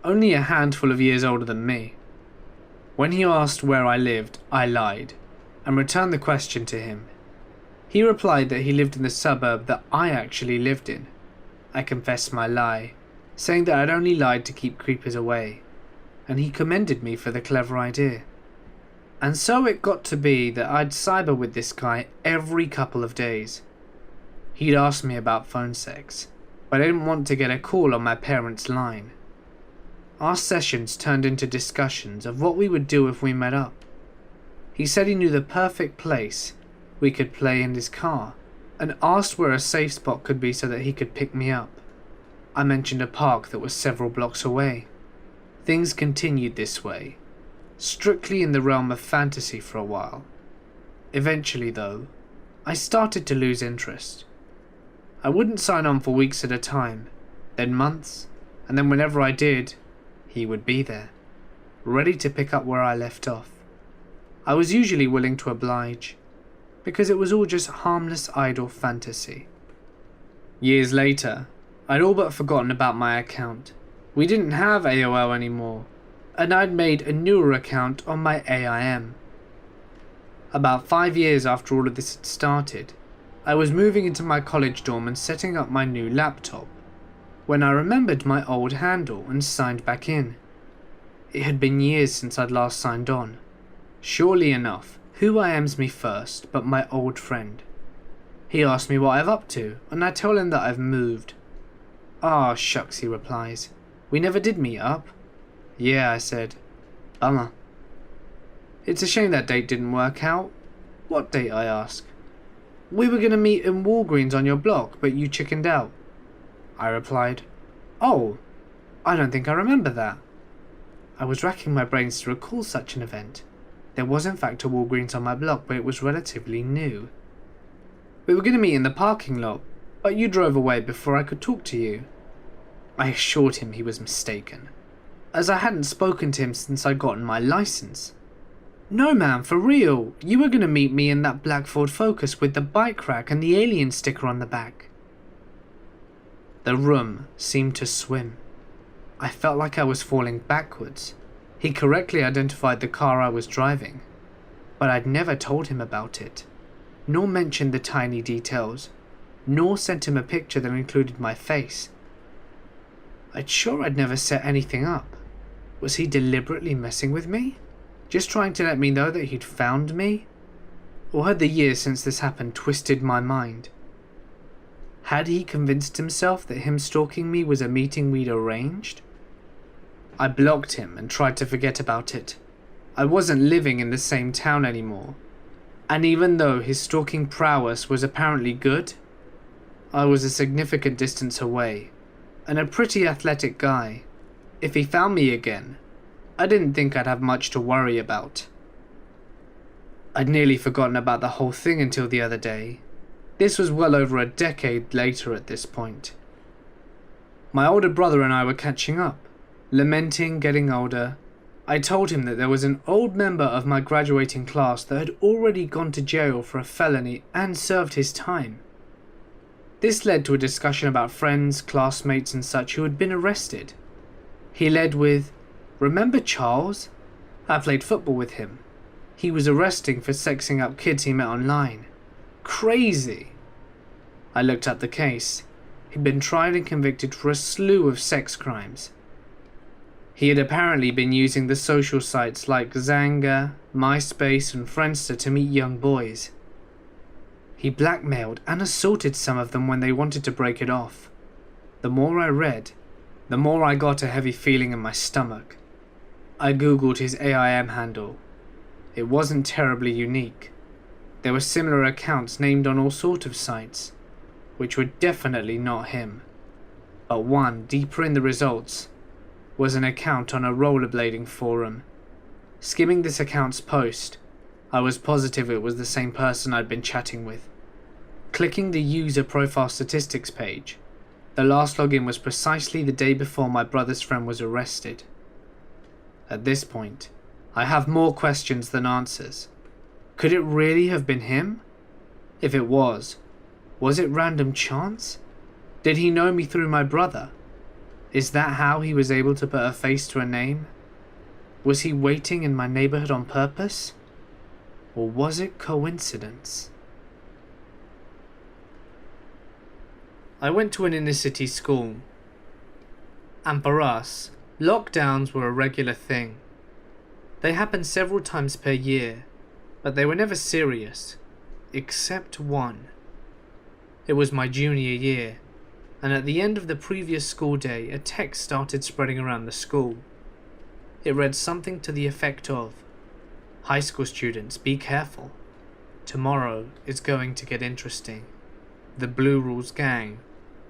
only a handful of years older than me. When he asked where I lived, I lied, and returned the question to him. He replied that he lived in the suburb that I actually lived in. I confessed my lie, saying that I'd only lied to keep creepers away, and he commended me for the clever idea. And so it got to be that I'd cyber with this guy every couple of days. He'd ask me about phone sex, but I didn't want to get a call on my parents' line. Our sessions turned into discussions of what we would do if we met up. He said he knew the perfect place we could play in his car, and asked where a safe spot could be so that he could pick me up. I mentioned a park that was several blocks away. Things continued this way, strictly in the realm of fantasy for a while. Eventually though, I started to lose interest. I wouldn't sign on for weeks at a time, then months, and then whenever I did, he would be there, ready to pick up where I left off. I was usually willing to oblige, because it was all just harmless idle fantasy. Years later, I'd all but forgotten about my account. We didn't have AOL anymore, and I'd made a newer account on my AIM. About 5 years after all of this had started, I was moving into my college dorm and setting up my new laptop, when I remembered my old handle and signed back in. It had been years since I'd last signed on. Surely enough, who IMs me first but my old friend? He asked me what I'm up to, and I tell him that I've moved. "Ah, shucks," he replies. "We never did meet up." "Yeah," I said. "Bummer." "It's a shame that date didn't work out." "What date?" I ask. "We were going to meet in Walgreens on your block, but you chickened out." I replied, "Oh, I don't think I remember that." I was racking my brains to recall such an event. There was in fact a Walgreens on my block, but it was relatively new. "We were going to meet in the parking lot, but you drove away before I could talk to you." I assured him he was mistaken, as I hadn't spoken to him since I'd gotten my license. "No man, for real, you were going to meet me in that black Ford Focus with the bike rack and the alien sticker on the back." The room seemed to swim. I felt like I was falling backwards. He correctly identified the car I was driving, but I'd never told him about it, nor mentioned the tiny details, nor sent him a picture that included my face. I'd sure I'd never set anything up. Was he deliberately messing with me? Just trying to let me know that he'd found me? Or had the years since this happened twisted my mind? Had he convinced himself that him stalking me was a meeting we'd arranged? I blocked him and tried to forget about it. I wasn't living in the same town anymore, and even though his stalking prowess was apparently good, I was a significant distance away, and a pretty athletic guy. If he found me again, I didn't think I'd have much to worry about. I'd nearly forgotten about the whole thing until the other day. This was well over a decade later at this point. My older brother and I were catching up, lamenting getting older. I told him that there was an old member of my graduating class that had already gone to jail for a felony and served his time. This led to a discussion about friends, classmates and such who had been arrested. He led with, "Remember Charles? I played football with him. He was arrested for sexing up kids he met online. Crazy." I looked up the case. He'd been tried and convicted for a slew of sex crimes. He had apparently been using the social sites like Xanga, MySpace and Friendster to meet young boys. He blackmailed and assaulted some of them when they wanted to break it off. The more I read, the more I got a heavy feeling in my stomach. I googled his AIM handle. It wasn't terribly unique. There were similar accounts named on all sorts of sites, which were definitely not him. But one, deeper in the results, was an account on a rollerblading forum. Skimming this account's post, I was positive it was the same person I'd been chatting with. Clicking the user profile statistics page, the last login was precisely the day before my brother's friend was arrested. At this point, I have more questions than answers. Could it really have been him? If it was it random chance? Did he know me through my brother? Is that how he was able to put a face to a name? Was he waiting in my neighborhood on purpose? Or was it coincidence? I went to an inner city school, and for us, lockdowns were a regular thing. They happened several times per year, but they were never serious, except one. It was my junior year, and at the end of the previous school day, a text started spreading around the school. It read something to the effect of, "High school students, be careful. Tomorrow is going to get interesting. The Blue Rules gang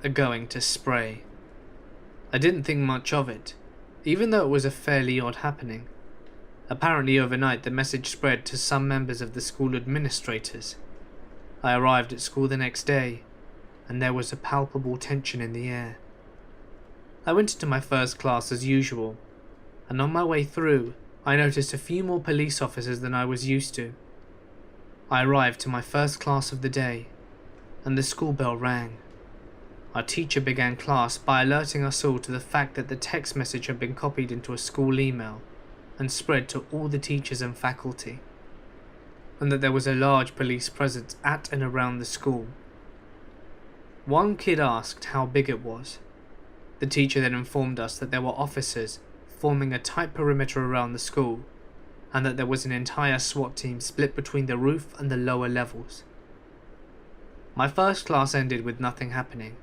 are going to spray." I didn't think much of it, even though it was a fairly odd happening. Apparently overnight the message spread to some members of the school administrators. I arrived at school the next day, and there was a palpable tension in the air. I went into my first class as usual, and on my way through, I noticed a few more police officers than I was used to. I arrived to my first class of the day, and the school bell rang. Our teacher began class by alerting us all to the fact that the text message had been copied into a school email and spread to all the teachers and faculty, and that there was a large police presence at and around the school. One kid asked how big it was. The teacher then informed us that there were officers forming a tight perimeter around the school, and that there was an entire SWAT team split between the roof and the lower levels. My first class ended with nothing happening,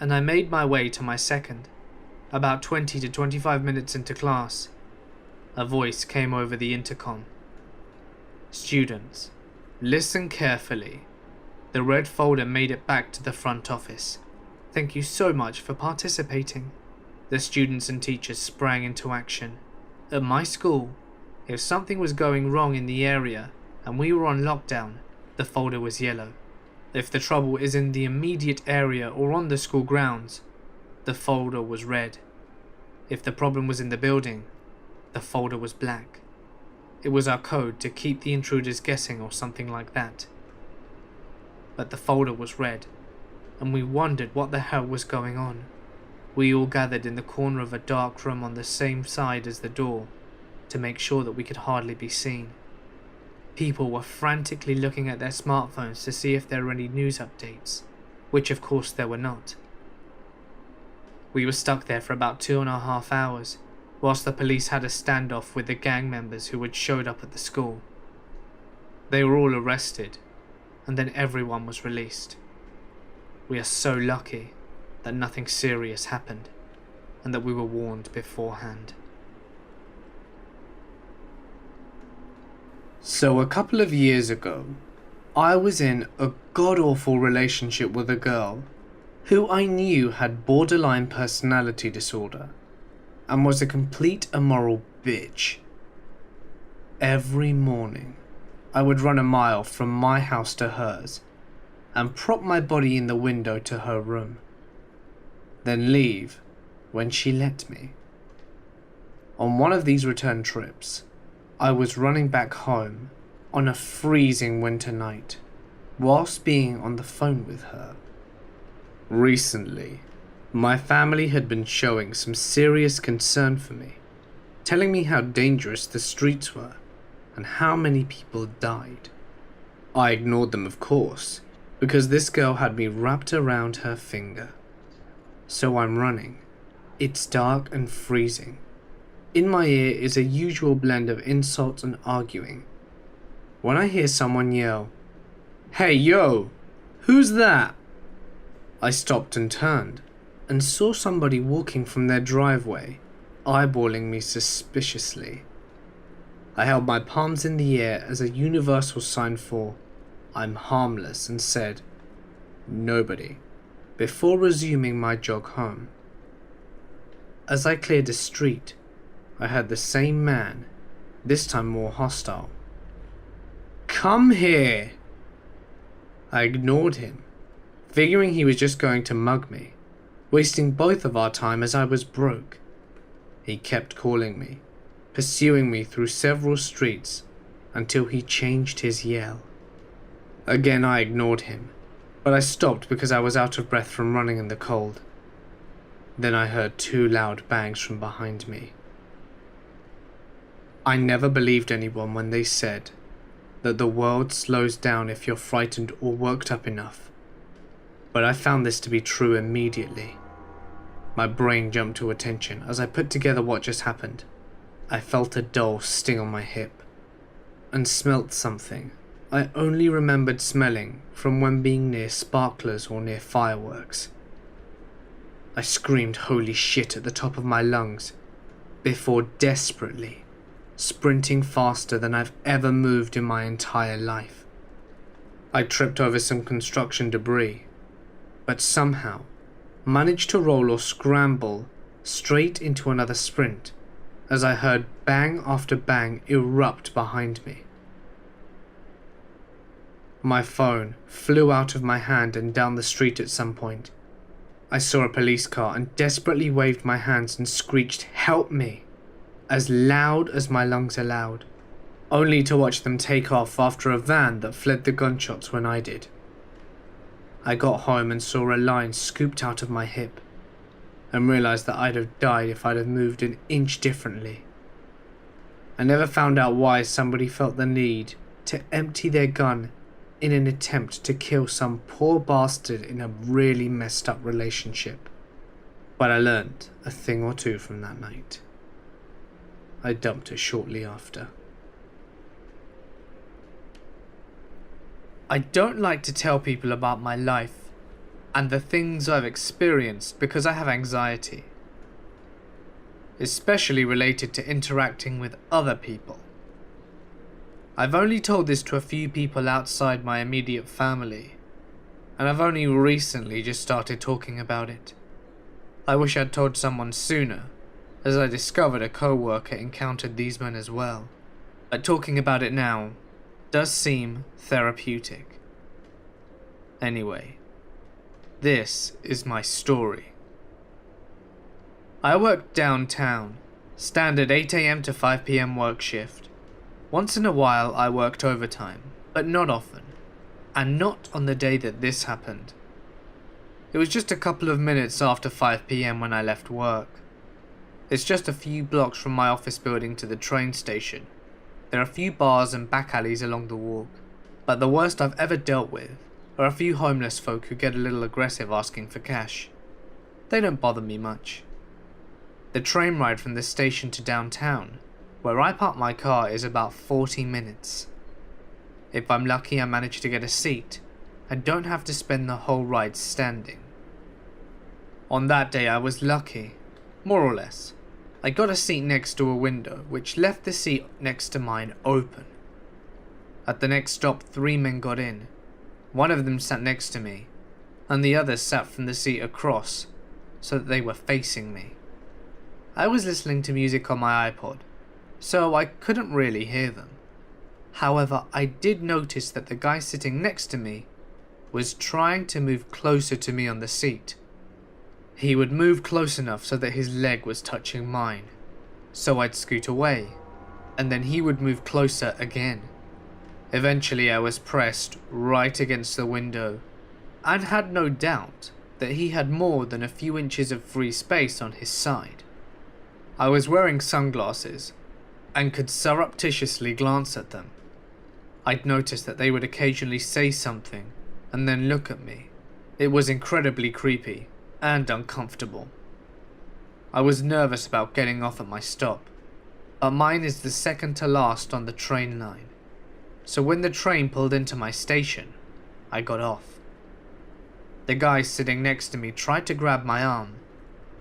and I made my way to my second. About 20 to 25 minutes into class, a voice came over the intercom. "Students, listen carefully. The red folder made it back to the front office. Thank you so much for participating." The students and teachers sprang into action. At my school, if something was going wrong in the area and we were on lockdown, the folder was yellow. If the trouble is in the immediate area or on the school grounds, the folder was red. If the problem was in the building, the folder was black. It was our code to keep the intruders guessing or something like that. But the folder was red, and we wondered what the hell was going on. We all gathered in the corner of a dark room on the same side as the door to make sure that we could hardly be seen. People were frantically looking at their smartphones to see if there were any news updates, which of course there were not. We were stuck there for about 2.5 hours, whilst the police had a standoff with the gang members who had showed up at the school. They were all arrested, and then everyone was released. We are so lucky that nothing serious happened, and that we were warned beforehand. So a couple of years ago, I was in a god-awful relationship with a girl who I knew had borderline personality disorder and was a complete immoral bitch. Every morning, I would run a mile from my house to hers and prop my body in the window to her room, then leave when she let me. On one of these return trips, I was running back home on a freezing winter night whilst being on the phone with her. Recently, my family had been showing some serious concern for me, telling me how dangerous the streets were and how many people died. I ignored them, of course, because this girl had me wrapped around her finger. So I'm running. It's dark and freezing. In my ear is a usual blend of insults and arguing, when I hear someone yell, "Hey yo, who's that?" I stopped and turned, and saw somebody walking from their driveway, eyeballing me suspiciously. I held my palms in the air as a universal sign for I'm harmless and said, "Nobody," before resuming my jog home. As I cleared the street, I heard the same man, this time more hostile. "Come here!" I ignored him, figuring he was just going to mug me, wasting both of our time as I was broke. He kept calling me, pursuing me through several streets until he changed his yell. Again I ignored him, but I stopped because I was out of breath from running in the cold. Then I heard 2 loud bangs from behind me. I never believed anyone when they said that the world slows down if you're frightened or worked up enough, but I found this to be true immediately. My brain jumped to attention as I put together what just happened. I felt a dull sting on my hip and smelt something I only remembered smelling from when being near sparklers or near fireworks. I screamed holy shit at the top of my lungs before desperately sprinting faster than I've ever moved in my entire life. I tripped over some construction debris, but somehow managed to roll or scramble straight into another sprint as I heard bang after bang erupt behind me. My phone flew out of my hand and down the street at some point. I saw a police car and desperately waved my hands and screeched, "Help me," as loud as my lungs allowed, only to watch them take off after a van that fled the gunshots when I did. I got home and saw a line scooped out of my hip, and realized that I'd have died if I'd have moved an inch differently. I never found out why somebody felt the need to empty their gun in an attempt to kill some poor bastard in a really messed up relationship. But I learned a thing or two from that night. I dumped her shortly after. I don't like to tell people about my life and the things I've experienced because I have anxiety, especially related to interacting with other people. I've only told this to a few people outside my immediate family, and I've only recently just started talking about it. I wish I'd told someone sooner, as I discovered a co-worker encountered these men as well, but talking about it now does seem therapeutic. Anyway, this is my story. I worked downtown, standard 8 AM to 5 PM work shift. Once in a while I worked overtime, but not often, and not on the day that this happened. It was just a couple of minutes after 5 PM when I left work. It's just a few blocks from my office building to the train station. There are a few bars and back alleys along the walk, but the worst I've ever dealt with are a few homeless folk who get a little aggressive asking for cash. They don't bother me much. The train ride from the station to downtown, where I park my car, is about 40 minutes. If I'm lucky, I manage to get a seat and don't have to spend the whole ride standing. On that day I was lucky, more or less. I got a seat next to a window, which left the seat next to mine open. At the next stop, 3 men got in. One of them sat next to me, and the other sat from the seat across, so that they were facing me. I was listening to music on my iPod, so I couldn't really hear them. However, I did notice that the guy sitting next to me was trying to move closer to me on the seat. He would move close enough so that his leg was touching mine, so I'd scoot away, and then he would move closer again. Eventually I was pressed right against the window, and had no doubt that he had more than a few inches of free space on his side. I was wearing sunglasses, and could surreptitiously glance at them. I'd noticed that they would occasionally say something, and then look at me. It was incredibly creepy and uncomfortable. I was nervous about getting off at my stop, but mine is the second to last on the train line. So when the train pulled into my station, I got off. The guy sitting next to me tried to grab my arm,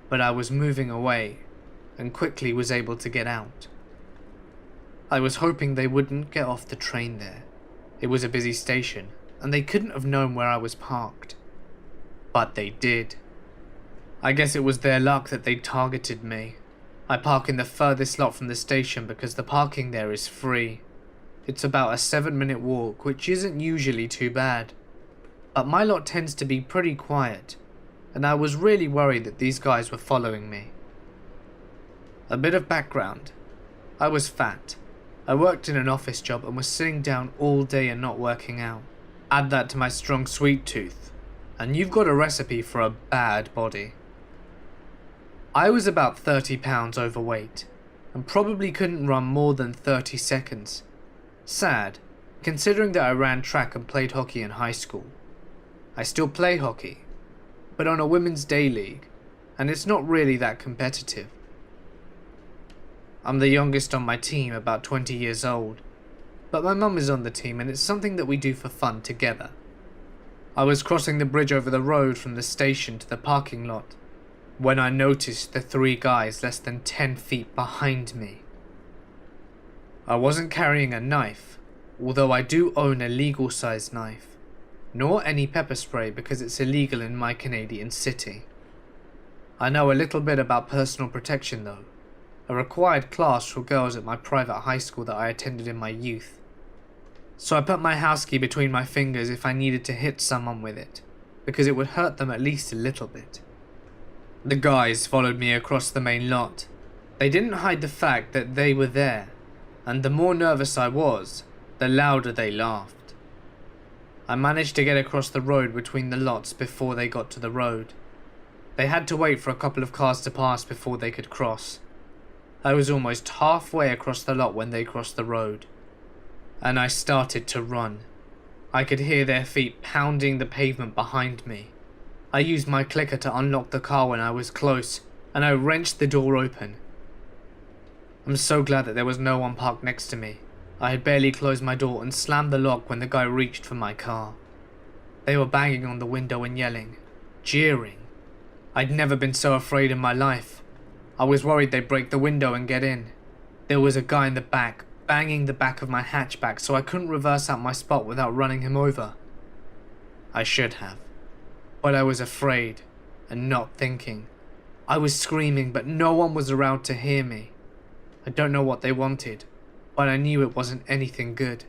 but I was moving away and quickly was able to get out. I was hoping they wouldn't get off the train there. It was a busy station and they couldn't have known where I was parked. But they did. I guess it was their luck that they targeted me. I park in the furthest lot from the station because the parking there is free. It's about a 7-minute walk, which isn't usually too bad. But my lot tends to be pretty quiet, and I was really worried that these guys were following me. A bit of background. I was fat. I worked in an office job and was sitting down all day and not working out. Add that to my strong sweet tooth, and you've got a recipe for a bad body. I was about 30 pounds overweight, and probably couldn't run more than 30 seconds. Sad, considering that I ran track and played hockey in high school. I still play hockey, but on a women's day league, and it's not really that competitive. I'm the youngest on my team, about 20 years old, but my mum is on the team and it's something that we do for fun together. I was crossing the bridge over the road from the station to the parking lot when I noticed the 3 guys less than 10 feet behind me. I wasn't carrying a knife, although I do own a legal sized knife, nor any pepper spray because it's illegal in my Canadian city. I know a little bit about personal protection though, a required class for girls at my private high school that I attended in my youth. So I put my house key between my fingers if I needed to hit someone with it, because it would hurt them at least a little bit. The guys followed me across the main lot. They didn't hide the fact that they were there, and the more nervous I was, the louder they laughed. I managed to get across the road between the lots before they got to the road. They had to wait for a couple of cars to pass before they could cross. I was almost halfway across the lot when they crossed the road, and I started to run. I could hear their feet pounding the pavement behind me. I used my clicker to unlock the car when I was close, and I wrenched the door open. I'm so glad that there was no one parked next to me. I had barely closed my door and slammed the lock when the guy reached for my car. They were banging on the window and yelling, jeering. I'd never been so afraid in my life. I was worried they'd break the window and get in. There was a guy in the back, banging the back of my hatchback so I couldn't reverse out my spot without running him over. I should have, but I was afraid and not thinking. I was screaming, but no one was around to hear me. I don't know what they wanted, but I knew it wasn't anything good.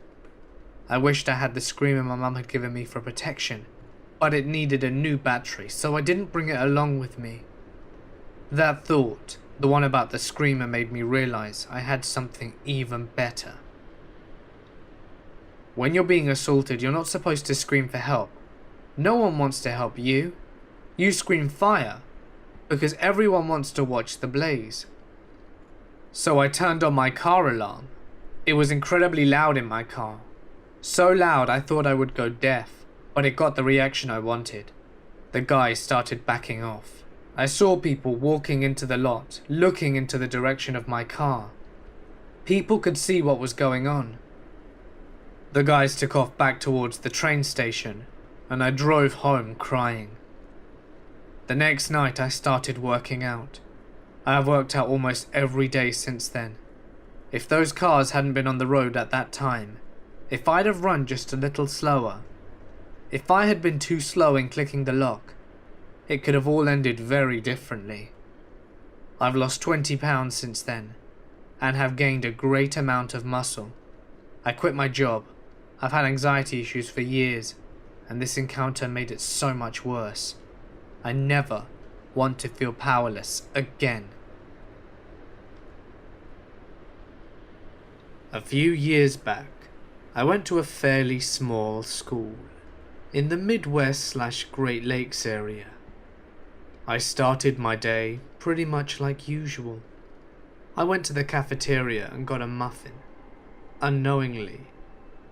I wished I had the screamer my mum had given me for protection, but it needed a new battery, so I didn't bring it along with me. That thought, the one about the screamer, made me realize I had something even better. When you're being assaulted, you're not supposed to scream for help. No one wants to help you. You scream fire, because everyone wants to watch the blaze. So I turned on my car alarm. It was incredibly loud in my car. So loud I thought I would go deaf, but it got the reaction I wanted. The guy started backing off. I saw people walking into the lot, looking into the direction of my car. People could see what was going on. The guys took off back towards the train station, and I drove home crying. The next night I started working out. I have worked out almost every day since then. If those cars hadn't been on the road at that time, if I'd have run just a little slower, if I had been too slow in clicking the lock, it could have all ended very differently. I've lost 20 pounds since then, and have gained a great amount of muscle. I quit my job. I've had anxiety issues for years, and this encounter made it so much worse. I never want to feel powerless again. A few years back, I went to a fairly small school in the Midwest/Great Lakes area. I started my day pretty much like usual. I went to the cafeteria and got a muffin, unknowingly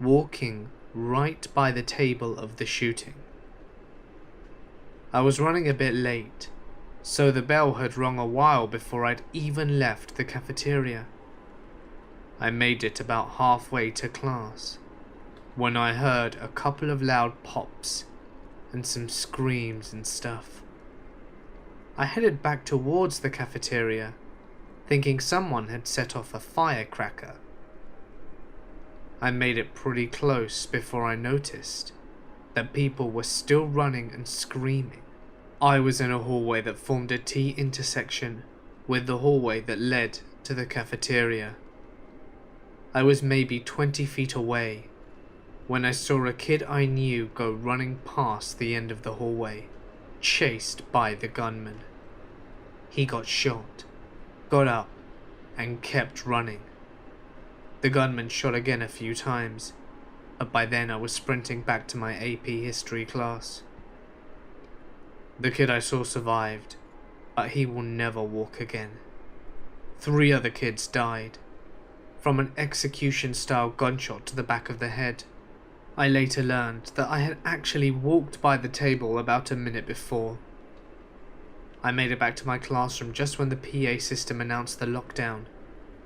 walking right by the table of the shooting. I was running a bit late, so the bell had rung a while before I'd even left the cafeteria. I made it about halfway to class when I heard a couple of loud pops and some screams and stuff. I headed back towards the cafeteria, thinking someone had set off a firecracker. I made it pretty close before I noticed that people were still running and screaming. I was in a hallway that formed a T intersection with the hallway that led to the cafeteria. I was maybe 20 feet away when I saw a kid I knew go running past the end of the hallway, chased by the gunman. He got shot, got up, and kept running. The gunman shot again a few times, but by then I was sprinting back to my AP history class. The kid I saw survived, but he will never walk again. 3 other kids died from an execution-style gunshot to the back of the head. I later learned that I had actually walked by the table about a minute before. I made it back to my classroom just when the PA system announced the lockdown.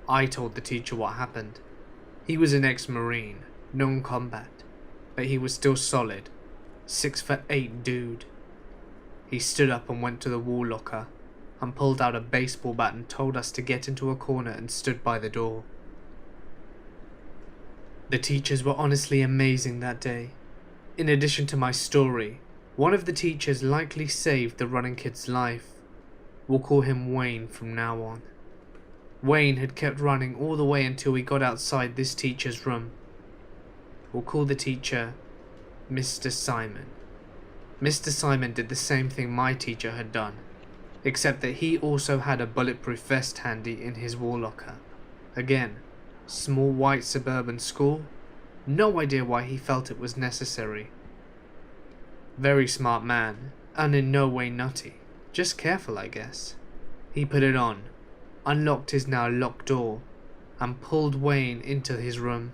I told the teacher what happened. He was an ex-Marine, non-combat, but he was still solid, 6'8" dude. He stood up and went to the wall locker and pulled out a baseball bat and told us to get into a corner and stood by the door. The teachers were honestly amazing that day. In addition to my story, one of the teachers likely saved the running kid's life. We'll call him Wayne from now on. Wayne had kept running all the way until we got outside this teacher's room. We'll call the teacher Mr. Simon. Mr. Simon did the same thing my teacher had done, except that he also had a bulletproof vest handy in his wall locker. Again, small white suburban school, no idea why he felt it was necessary. Very smart man, and in no way nutty, just careful I guess. He put it on, unlocked his now locked door, and pulled Wayne into his room.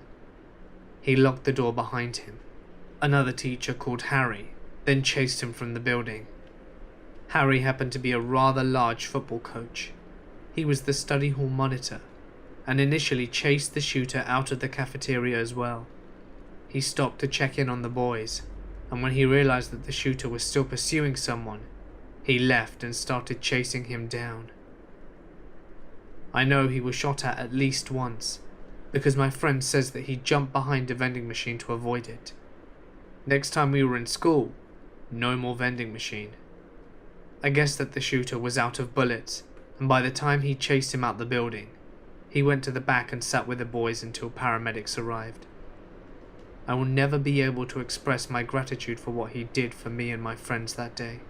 He locked the door behind him. Another teacher called Harry then chased him from the building. Harry happened to be a rather large football coach. He was the study hall monitor, and initially chased the shooter out of the cafeteria as well. He stopped to check in on the boys, and when he realized that the shooter was still pursuing someone, he left and started chasing him down. I know he was shot at least once, because my friend says that he jumped behind a vending machine to avoid it. Next time we were in school, no more vending machine. I guess that the shooter was out of bullets, and by the time he chased him out the building, he went to the back and sat with the boys until paramedics arrived. I will never be able to express my gratitude for what he did for me and my friends that day.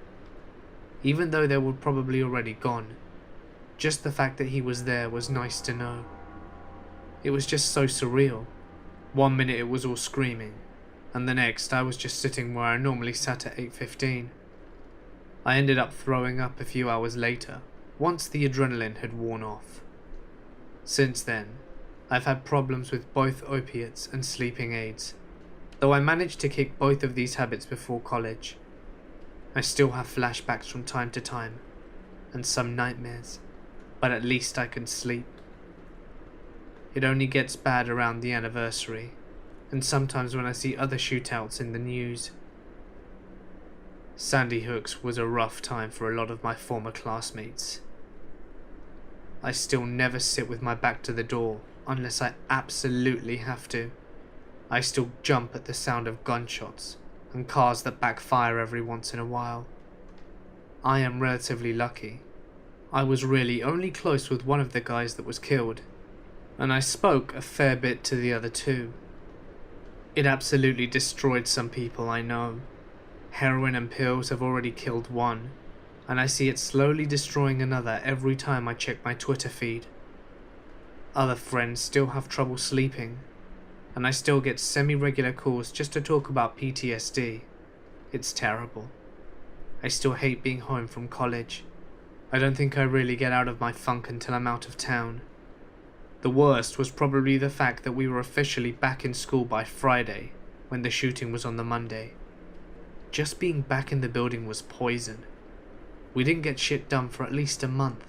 Even though they were probably already gone, just the fact that he was there was nice to know. It was just so surreal. One minute it was all screaming, and the next I was just sitting where I normally sat at 8:15. I ended up throwing up a few hours later, once the adrenaline had worn off. Since then, I've had problems with both opiates and sleeping aids, though I managed to kick both of these habits before college. I still have flashbacks from time to time, and some nightmares, but at least I can sleep. It only gets bad around the anniversary, and sometimes when I see other shootouts in the news. Sandy Hooks was a rough time for a lot of my former classmates. I still never sit with my back to the door unless I absolutely have to. I still jump at the sound of gunshots and cars that backfire every once in a while. I am relatively lucky. I was really only close with one of the guys that was killed, and I spoke a fair bit to the other two. It absolutely destroyed some people I know. Heroin and pills have already killed one, and I see it slowly destroying another every time I check my Twitter feed. Other friends still have trouble sleeping, and I still get semi-regular calls just to talk about PTSD. It's terrible. I still hate being home from college. I don't think I really get out of my funk until I'm out of town. The worst was probably the fact that we were officially back in school by Friday, when the shooting was on the Monday. Just being back in the building was poison. We didn't get shit done for at least a month.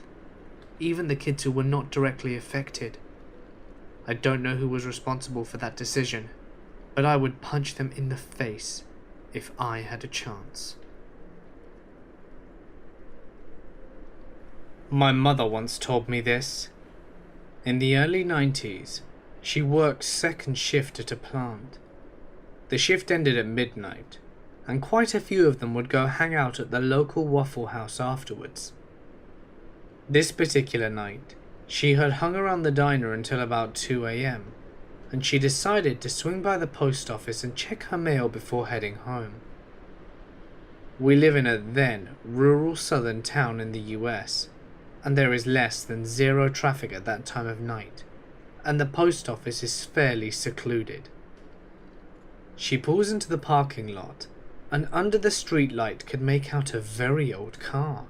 Even the kids who were not directly affected. I don't know who was responsible for that decision, but I would punch them in the face if I had a chance. My mother once told me this. In the early 90s, she worked second shift at a plant. The shift ended at midnight, and quite a few of them would go hang out at the local Waffle House afterwards. This particular night, she had hung around the diner until about 2 a.m, and she decided to swing by the post office and check her mail before heading home. We live in a then rural southern town in the US, and there is less than zero traffic at that time of night, and the post office is fairly secluded. She pulls into the parking lot, and under the street light could make out a very old car.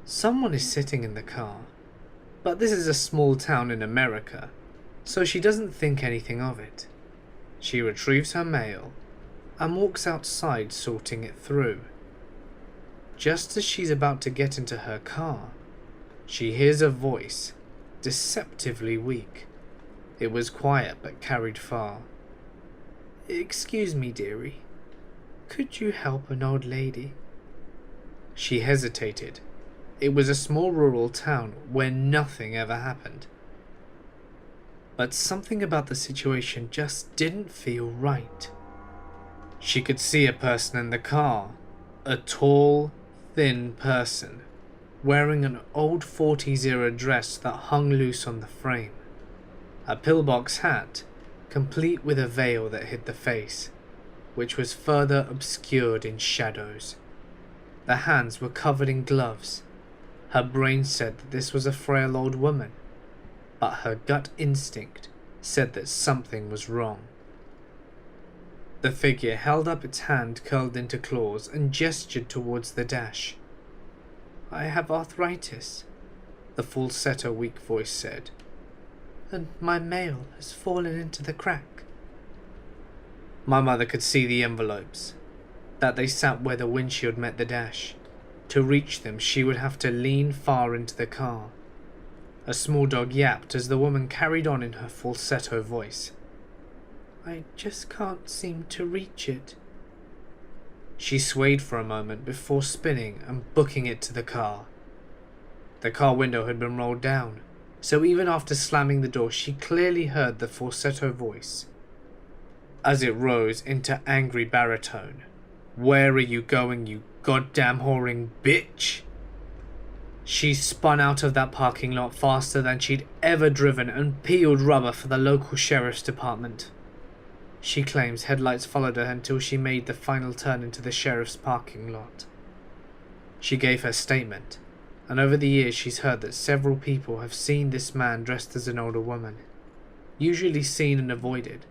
Someone is sitting in the car, but this is a small town in America, so she doesn't think anything of it. She retrieves her mail and walks outside sorting it through. Just as she's about to get into her car, she hears a voice, deceptively weak. It was quiet but carried far. "Excuse me, dearie. Could you help an old lady?" She hesitated. It was a small rural town where nothing ever happened. But something about the situation just didn't feel right. She could see a person in the car, a tall, thin person, wearing an old 40s era dress that hung loose on the frame, a pillbox hat, complete with a veil that hid the face, which was further obscured in shadows. The hands were covered in gloves. Her brain said that this was a frail old woman, but her gut instinct said that something was wrong. The figure held up its hand curled into claws and gestured towards the dash. "I have arthritis," the falsetto weak voice said, "and my mail has fallen into the crack." My mother could see the envelopes, that they sat where the windshield met the dash. To reach them, she would have to lean far into the car. A small dog yapped as the woman carried on in her falsetto voice. "I just can't seem to reach it." She swayed for a moment before spinning and booking it to the car. The car window had been rolled down, so even after slamming the door, she clearly heard the falsetto voice. As it rose into angry baritone, "Where are you going, you goddamn whoring bitch?" She spun out of that parking lot faster than she'd ever driven and peeled rubber for the local sheriff's department. She claims headlights followed her until she made the final turn into the sheriff's parking lot. She gave her statement, and over the years she's heard that several people have seen this man dressed as an older woman, usually seen and avoided,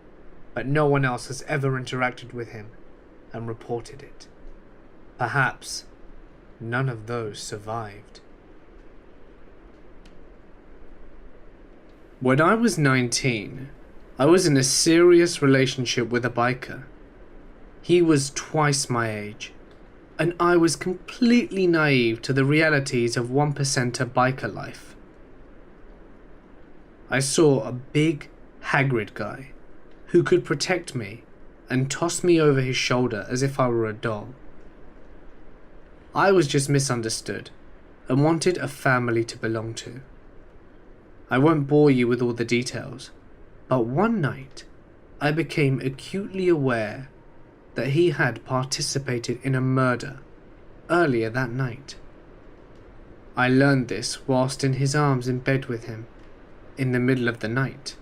but no one else has ever interacted with him and reported it. Perhaps none of those survived. When I was 19, I was in a serious relationship with a biker. He was twice my age, and I was completely naive to the realities of 1%er biker life. I saw a big, haggard guy who could protect me and toss me over his shoulder as if I were a doll. I was just misunderstood and wanted a family to belong to. I won't bore you with all the details, but one night I became acutely aware that he had participated in a murder earlier that night. I learned this whilst in his arms in bed with him, in the middle of the night,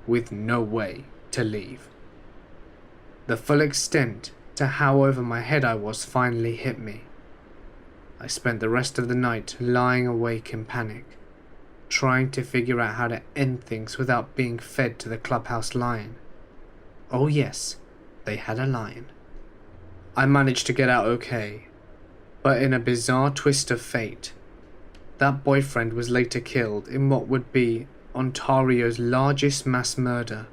with no way to leave. The full extent to how over my head I was finally hit me. I spent the rest of the night lying awake in panic, trying to figure out how to end things without being fed to the clubhouse lion. Oh yes, they had a lion. I managed to get out okay, but in a bizarre twist of fate, that boyfriend was later killed in what would be Ontario's largest mass murder,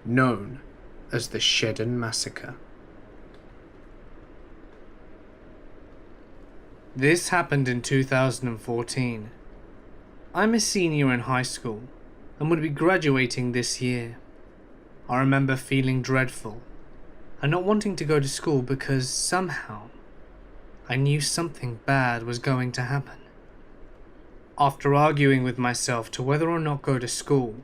known as the Shedden Massacre. This happened in 2014. I'm a senior in high school and would be graduating this year. I remember feeling dreadful and not wanting to go to school because somehow I knew something bad was going to happen. After arguing with myself to whether or not go to school,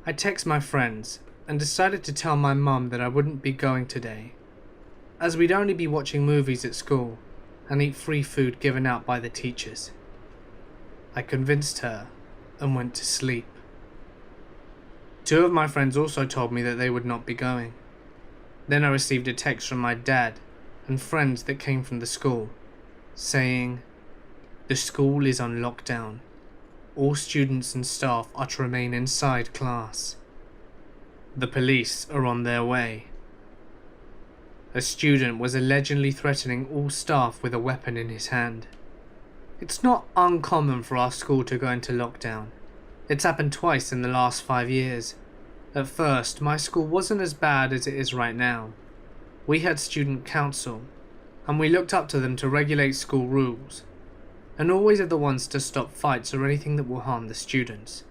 I texted my friends and decided to tell my mum that I wouldn't be going today, as we'd only be watching movies at school and eat free food given out by the teachers. I convinced her and went to sleep. 2 of my friends also told me that they would not be going. Then I received a text from my dad and friends that came from the school, saying, "The school is on lockdown. All students and staff are to remain inside class. The police are on their way." A student was allegedly threatening all staff with a weapon in his hand. It's not uncommon for our school to go into lockdown. It's happened twice in the last 5 years. At first, my school wasn't as bad as it is right now. We had student council, and we looked up to them to regulate school rules, and always are the ones to stop fights or anything that will harm the students.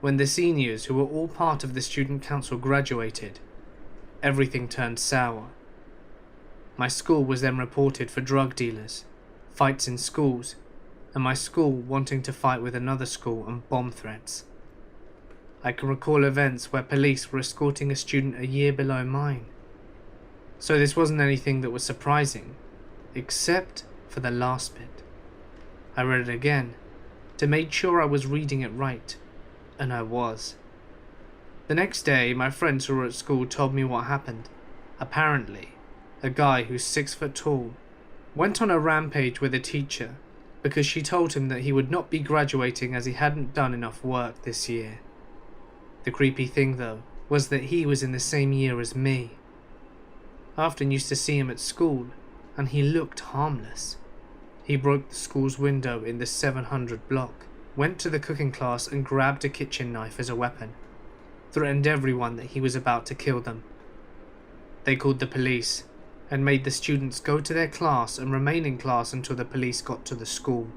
When the seniors, who were all part of the student council, graduated, everything turned sour. My school was then reported for drug dealers, fights in schools, and my school wanting to fight with another school and bomb threats. I can recall events where police were escorting a student a year below mine. So this wasn't anything that was surprising, except for the last bit. I read it again, to make sure I was reading it right, and I was. The next day, my friends who were at school told me what happened. Apparently, a guy who's 6 foot tall went on a rampage with a teacher because she told him that he would not be graduating as he hadn't done enough work this year. The creepy thing though was that he was in the same year as me. I often used to see him at school and he looked harmless. He broke the school's window in the 700 block, went to the cooking class and grabbed a kitchen knife as a weapon, threatened everyone that he was about to kill them. They called the police and made the students go to their class and remain in class until the police got to the school.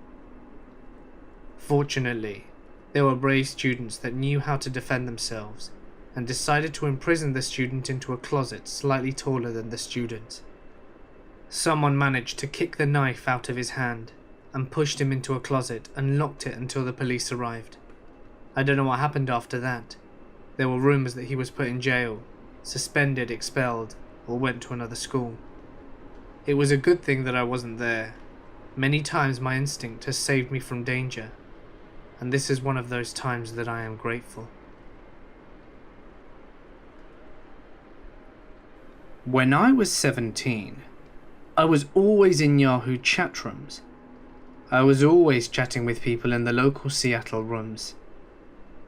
Fortunately, there were brave students that knew how to defend themselves and decided to imprison the student into a closet slightly taller than the student. Someone managed to kick the knife out of his hand and pushed him into a closet and locked it until the police arrived. I don't know what happened after that. There were rumours that he was put in jail, suspended, expelled, or went to another school. It was a good thing that I wasn't there. Many times my instinct has saved me from danger, and this is one of those times that I am grateful. When I was 17, I was always in Yahoo chat rooms. I was always chatting with people in the local Seattle rooms.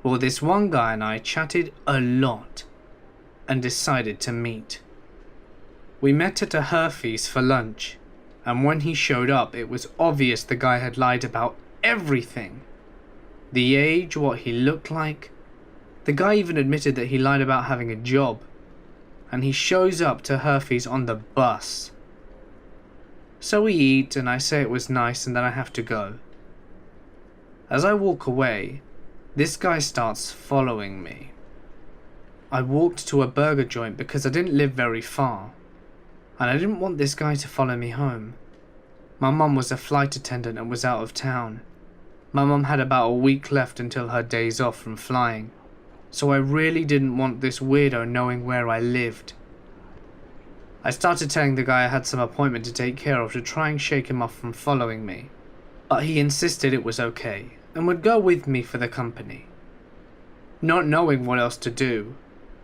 Well, this one guy and I chatted a lot and decided to meet. We met at a Herfy's for lunch, and when he showed up it was obvious the guy had lied about everything. The age, what he looked like. The guy even admitted that he lied about having a job. And he shows up to Herfy's on the bus. So we eat and I say it was nice and then I have to go. As I walk away, this guy starts following me. I walked to a burger joint because I didn't live very far, and I didn't want this guy to follow me home. My mum was a flight attendant and was out of town. My mum had about a week left until her days off from flying, so I really didn't want this weirdo knowing where I lived. I started telling the guy I had some appointment to take care of to try and shake him off from following me, but he insisted it was okay and would go with me for the company. Not knowing what else to do,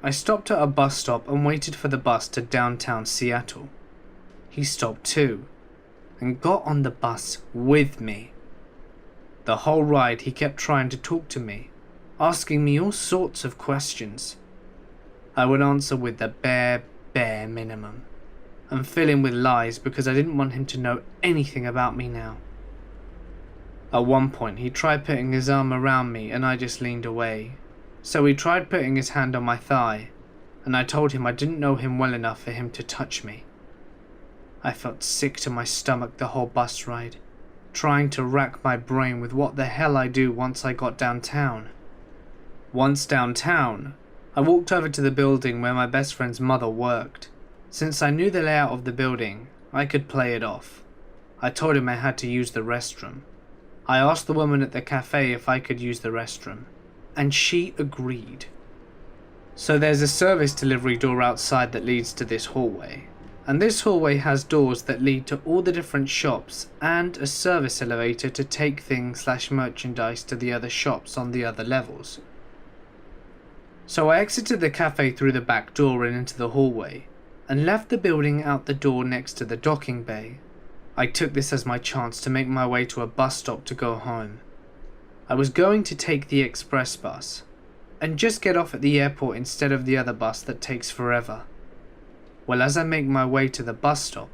I stopped at a bus stop and waited for the bus to downtown Seattle. He stopped too, and got on the bus with me. The whole ride he kept trying to talk to me, asking me all sorts of questions. I would answer with the bare minimum, and fill in with lies because I didn't want him to know anything about me now. At one point he tried putting his arm around me and I just leaned away. So he tried putting his hand on my thigh, and I told him I didn't know him well enough for him to touch me. I felt sick to my stomach the whole bus ride, trying to rack my brain with what the hell I do once I got downtown. Once downtown, I walked over to the building where my best friend's mother worked. Since I knew the layout of the building, I could play it off. I told him I had to use the restroom. I asked the woman at the cafe if I could use the restroom, and she agreed. So there's a service delivery door outside that leads to this hallway, and this hallway has doors that lead to all the different shops and a service elevator to take things/merchandise to the other shops on the other levels. So I exited the cafe through the back door and into the hallway, and left the building out the door next to the docking bay. I took this as my chance to make my way to a bus stop to go home. I was going to take the express bus, and just get off at the airport instead of the other bus that takes forever. Well, as I make my way to the bus stop,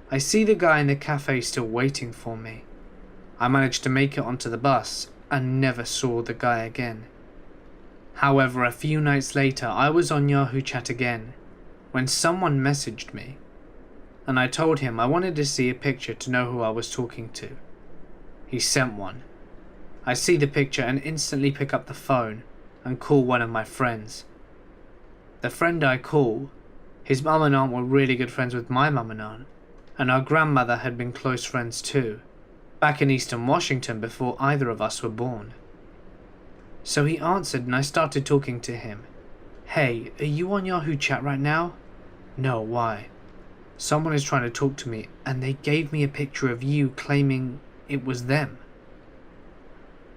I see the guy in the cafe still waiting for me. I managed to make it onto the bus, and never saw the guy again. However, a few nights later I was on Yahoo Chat again, when someone messaged me, and I told him I wanted to see a picture to know who I was talking to. He sent one. I see the picture and instantly pick up the phone and call one of my friends. The friend I call, his mum and aunt were really good friends with my mum and aunt, and our grandmother had been close friends too, back in Eastern Washington before either of us were born. So he answered and I started talking to him. "Hey, are you on Yahoo Chat right now?" "No, why?" "Someone is trying to talk to me and they gave me a picture of you claiming it was them."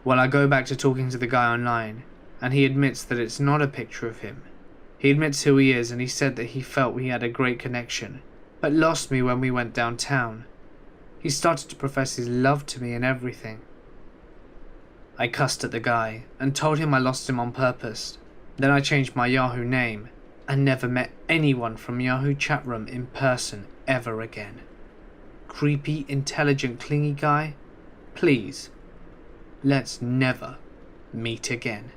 Well, I go back to talking to the guy online, and he admits that it's not a picture of him. He admits who he is, and he said that he felt we had a great connection, but lost me when we went downtown. He started to profess his love to me and everything. I cussed at the guy, and told him I lost him on purpose. Then I changed my Yahoo name, and never met anyone from Yahoo chat room in person ever again. Creepy, intelligent, clingy guy, please, let's never meet again.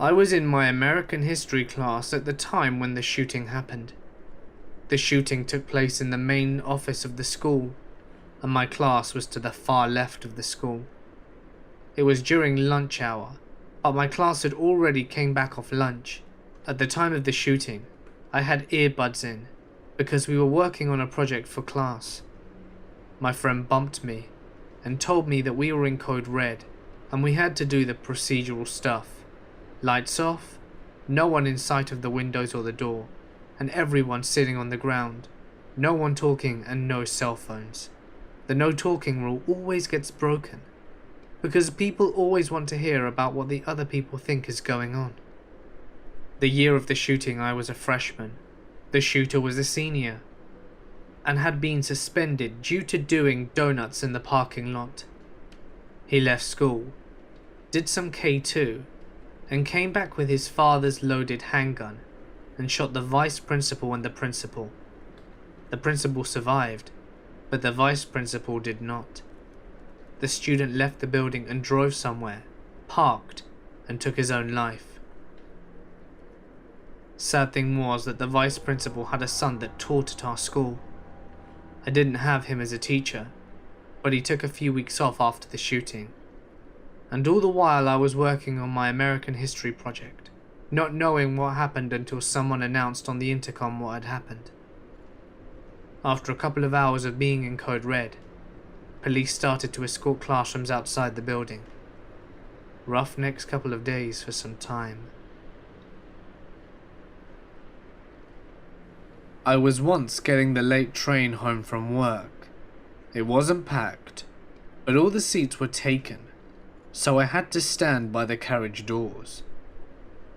I was in my American history class at the time when the shooting happened. The shooting took place in the main office of the school, and my class was to the far left of the school. It was during lunch hour, but my class had already came back off lunch. At the time of the shooting, I had earbuds in, because we were working on a project for class. My friend bumped me, and told me that we were in code red, and we had to do the procedural stuff. Lights off, no one in sight of the windows or the door, and everyone sitting on the ground. No one talking and no cell phones. The no talking rule always gets broken, because people always want to hear about what the other people think is going on. The year of the shooting I was a freshman. The shooter was a senior, and had been suspended due to doing donuts in the parking lot. He left school, did some K2, and came back with his father's loaded handgun and shot the vice principal and the principal. The principal survived, but the vice principal did not. The student left the building and drove somewhere, parked, and took his own life. Sad thing was that the vice principal had a son that taught at our school. I didn't have him as a teacher, but he took a few weeks off after the shooting. And all the while I was working on my American history project, not knowing what happened until someone announced on the intercom what had happened. After a couple of hours of being in code red, police started to escort classrooms outside the building. Rough next couple of days for some time. I was once getting the late train home from work. It wasn't packed, but all the seats were taken. so I had to stand by the carriage doors.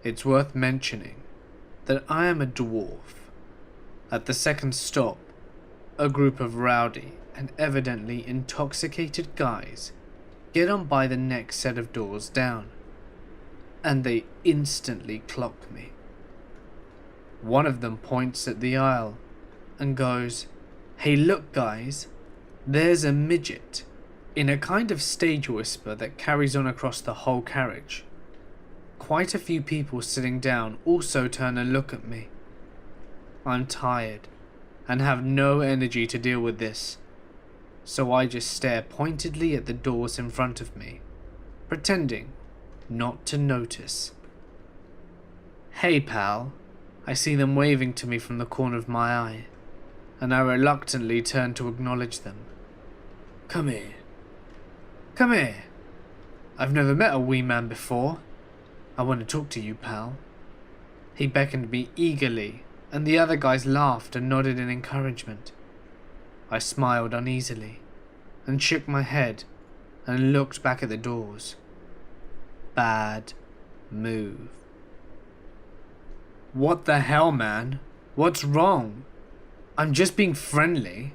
It's worth mentioning that I am a dwarf. At the second stop, a group of rowdy and evidently intoxicated guys get on by the next set of doors down, and they instantly clock me. One of them points at the aisle and goes, "Hey look guys, there's a midget," in a kind of stage whisper that carries on across the whole carriage. Quite a few people sitting down also turn and look at me. I'm tired and have no energy to deal with this, so I just stare pointedly at the doors in front of me, pretending not to notice. "Hey pal," I see them waving to me from the corner of my eye, and I reluctantly turn to acknowledge them. "Come here. Come here. I've never met a wee man before. I want to talk to you, pal." He beckoned me eagerly, and the other guys laughed and nodded in encouragement. I smiled uneasily, and shook my head, and looked back at the doors. Bad move. "What the hell, man? What's wrong? I'm just being friendly."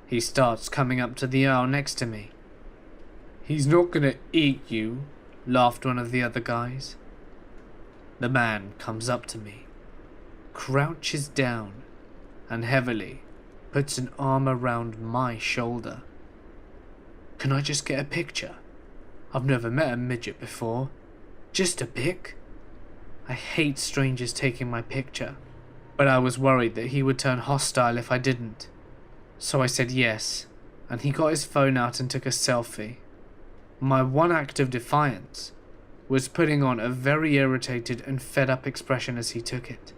He starts coming up to the aisle next to me. "He's not gonna eat you," laughed one of the other guys. The man comes up to me, crouches down, and heavily puts an arm around my shoulder. "Can I just get a picture? I've never met a midget before. Just a pic." I hate strangers taking my picture, but I was worried that he would turn hostile if I didn't. So I said yes, and he got his phone out and took a selfie. My one act of defiance was putting on a very irritated and fed up expression as he took it.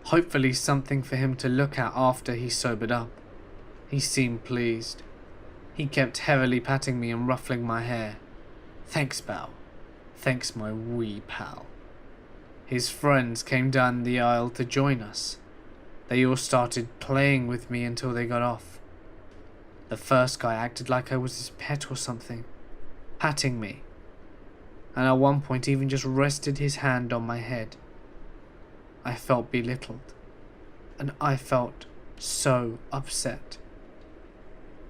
Hopefully something for him to look at after he sobered up. He seemed pleased. He kept heavily patting me and ruffling my hair. "Thanks, pal. Thanks, my wee pal." His friends came down the aisle to join us. They all started playing with me until they got off. The first guy acted like I was his pet or something, patting me, and at one point even just rested his hand on my head. I felt belittled, and I felt so upset.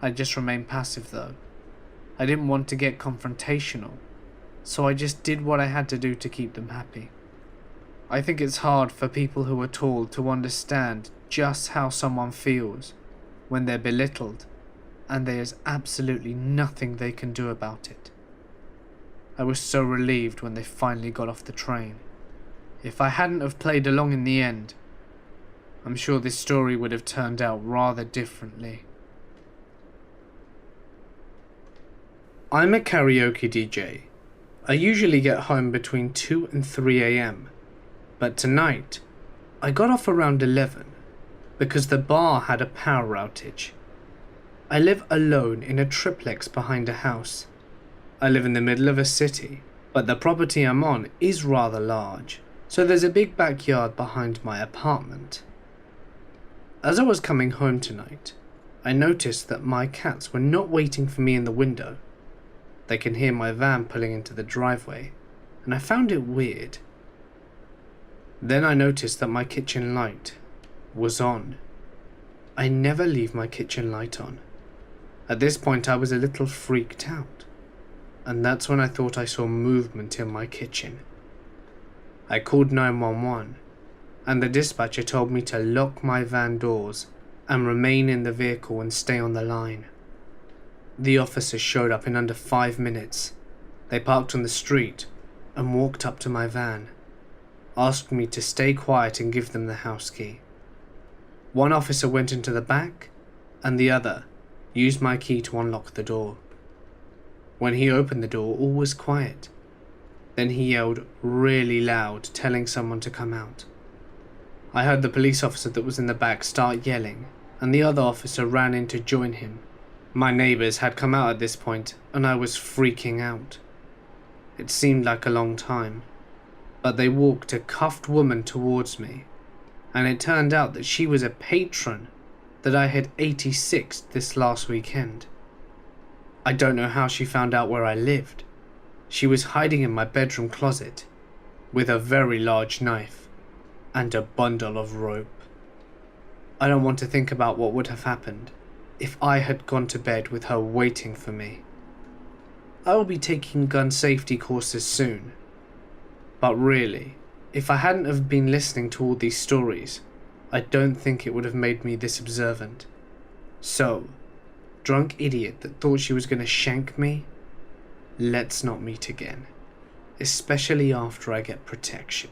I just remained passive though. I didn't want to get confrontational, so I just did what I had to do to keep them happy. I think it's hard for people who are tall to understand just how someone feels when they're belittled and there is absolutely nothing they can do about it. I was so relieved when they finally got off the train. If I hadn't have played along in the end, I'm sure this story would have turned out rather differently. I'm a karaoke DJ. I usually get home between 2 and 3 a.m. But tonight, I got off around 11 because the bar had a power outage. I live alone in a triplex behind a house. I live in the middle of a city, but the property I'm on is rather large, so there's a big backyard behind my apartment. As I was coming home tonight, I noticed that my cats were not waiting for me in the window. They can hear my van pulling into the driveway, and I found it weird. Then I noticed that my kitchen light was on. I never leave my kitchen light on. At this point I was a little freaked out, and that's when I thought I saw movement in my kitchen. I called 911, and the dispatcher told me to lock my van doors and remain in the vehicle and stay on the line. The officers showed up in under 5 minutes. They parked on the street and walked up to my van, asked me to stay quiet and give them the house key. One officer went into the back, and the other used my key to unlock the door. When he opened the door, all was quiet. Then he yelled really loud, telling someone to come out. I heard the police officer that was in the back start yelling, and the other officer ran in to join him. My neighbours had come out at this point, and I was freaking out. It seemed like a long time, but they walked a cuffed woman towards me, and it turned out that she was a patron that I had 86'd this last weekend. I don't know how she found out where I lived, She was hiding in my bedroom closet with a very large knife and a bundle of rope. I don't want to think about what would have happened if I had gone to bed with her waiting for me. I will be taking gun safety courses soon, but really, if I hadn't have been listening to all these stories, I don't think it would have made me this observant. So, drunk idiot that thought she was going to shank me, let's not meet again, especially after I get protection.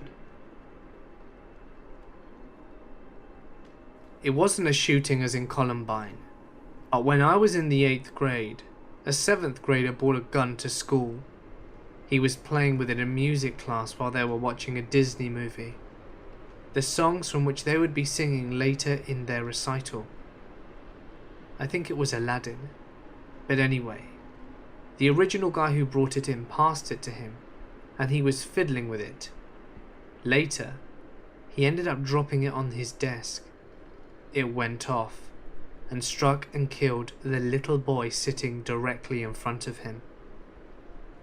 It wasn't a shooting as in Columbine, but when I was in the 8th grade, a 7th grader brought a gun to school. He was playing with it in music class while they were watching a Disney movie, the songs from which they would be singing later in their recital. I think it was Aladdin, but anyway, the original guy who brought it in passed it to him, and he was fiddling with it. Later, he ended up dropping it on his desk. It went off and struck and killed the little boy sitting directly in front of him.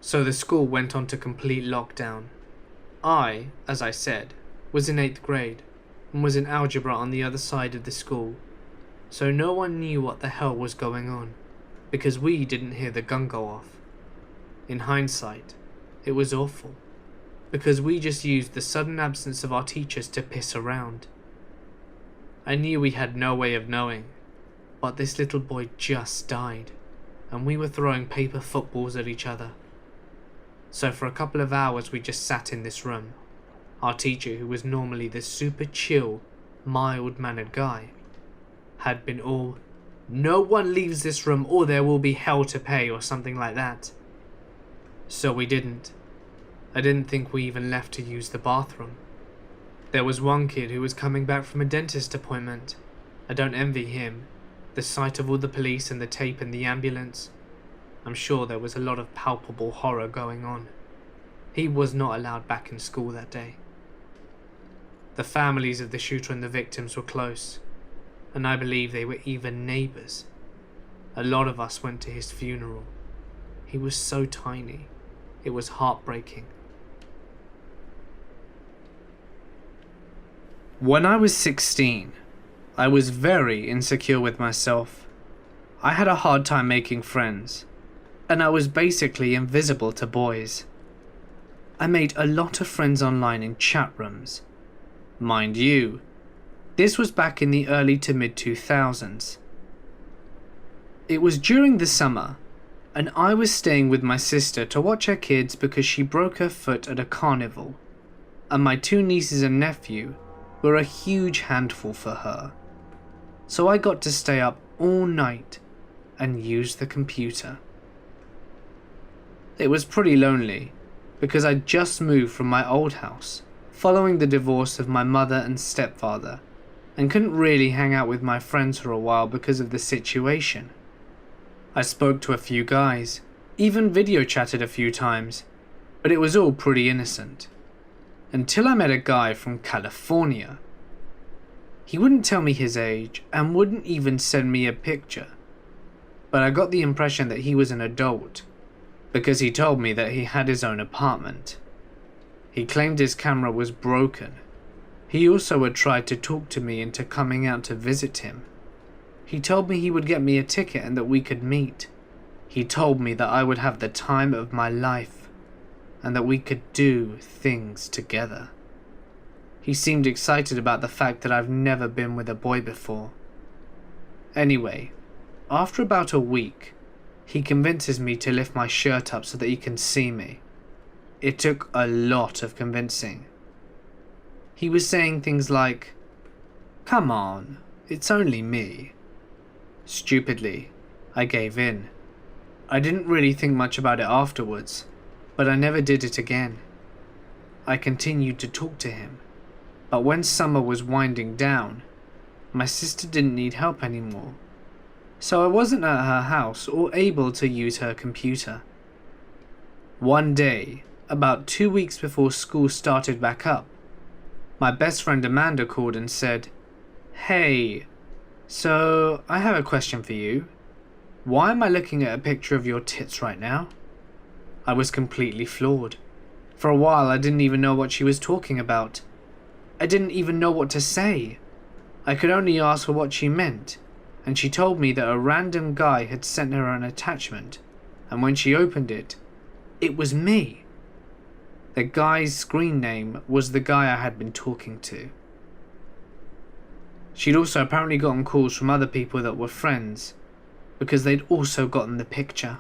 So the school went on to complete lockdown. I, as I said, was in 8th grade and was in algebra on the other side of the school, so no one knew what the hell was going on because we didn't hear the gun go off. In hindsight, it was awful because we just used the sudden absence of our teachers to piss around. I knew we had no way of knowing, but this little boy just died, and we were throwing paper footballs at each other. So for a couple of hours we just sat in this room. Our teacher, who was normally this super chill, mild-mannered guy, had been all, "No one leaves this room or there will be hell to pay," or something like that. So we didn't. I didn't think we even left to use the bathroom. There was one kid who was coming back from a dentist appointment. I don't envy him. The sight of all the police and the tape and the ambulance, I'm sure there was a lot of palpable horror going on. He was not allowed back in school that day. The families of the shooter and the victims were close, and I believe they were even neighbours. A lot of us went to his funeral. He was so tiny. It was heartbreaking. When I was 16, I was very insecure with myself. I had a hard time making friends, and I was basically invisible to boys. I made a lot of friends online in chat rooms. Mind you, this was back in the early to mid 2000s. It was during the summer, and I was staying with my sister to watch her kids because she broke her foot at a carnival, and my 2 nieces and nephew were a huge handful for her. So I got to stay up all night and use the computer. It was pretty lonely because I'd just moved from my old house following the divorce of my mother and stepfather, and couldn't really hang out with my friends for a while because of the situation. I spoke to a few guys, even video chatted a few times, but it was all pretty innocent. Until I met a guy from California. He wouldn't tell me his age and wouldn't even send me a picture, but I got the impression that he was an adult because he told me that he had his own apartment. He claimed his camera was broken. He also had tried to talk to me into coming out to visit him. He told me he would get me a ticket and that we could meet. He told me that I would have the time of my life and that we could do things together. He seemed excited about the fact that I've never been with a boy before. Anyway, after about a week, he convinces me to lift my shirt up so that he can see me. It took a lot of convincing. He was saying things like, "Come on, it's only me." Stupidly, I gave in. I didn't really think much about it afterwards, but I never did it again. I continued to talk to him, but when summer was winding down, my sister didn't need help anymore, so I wasn't at her house or able to use her computer. One day, about 2 weeks before school started back up, my best friend Amanda called and said, "Hey, so I have a question for you. Why am I looking at a picture of your tits right now?" I was completely floored. For a while I didn't even know what she was talking about. I didn't even know what to say. I could only ask her what she meant, and she told me that a random guy had sent her an attachment, and when she opened it, it was me. The guy's screen name was the guy I had been talking to. She'd also apparently gotten calls from other people that were friends, because they'd also gotten the picture.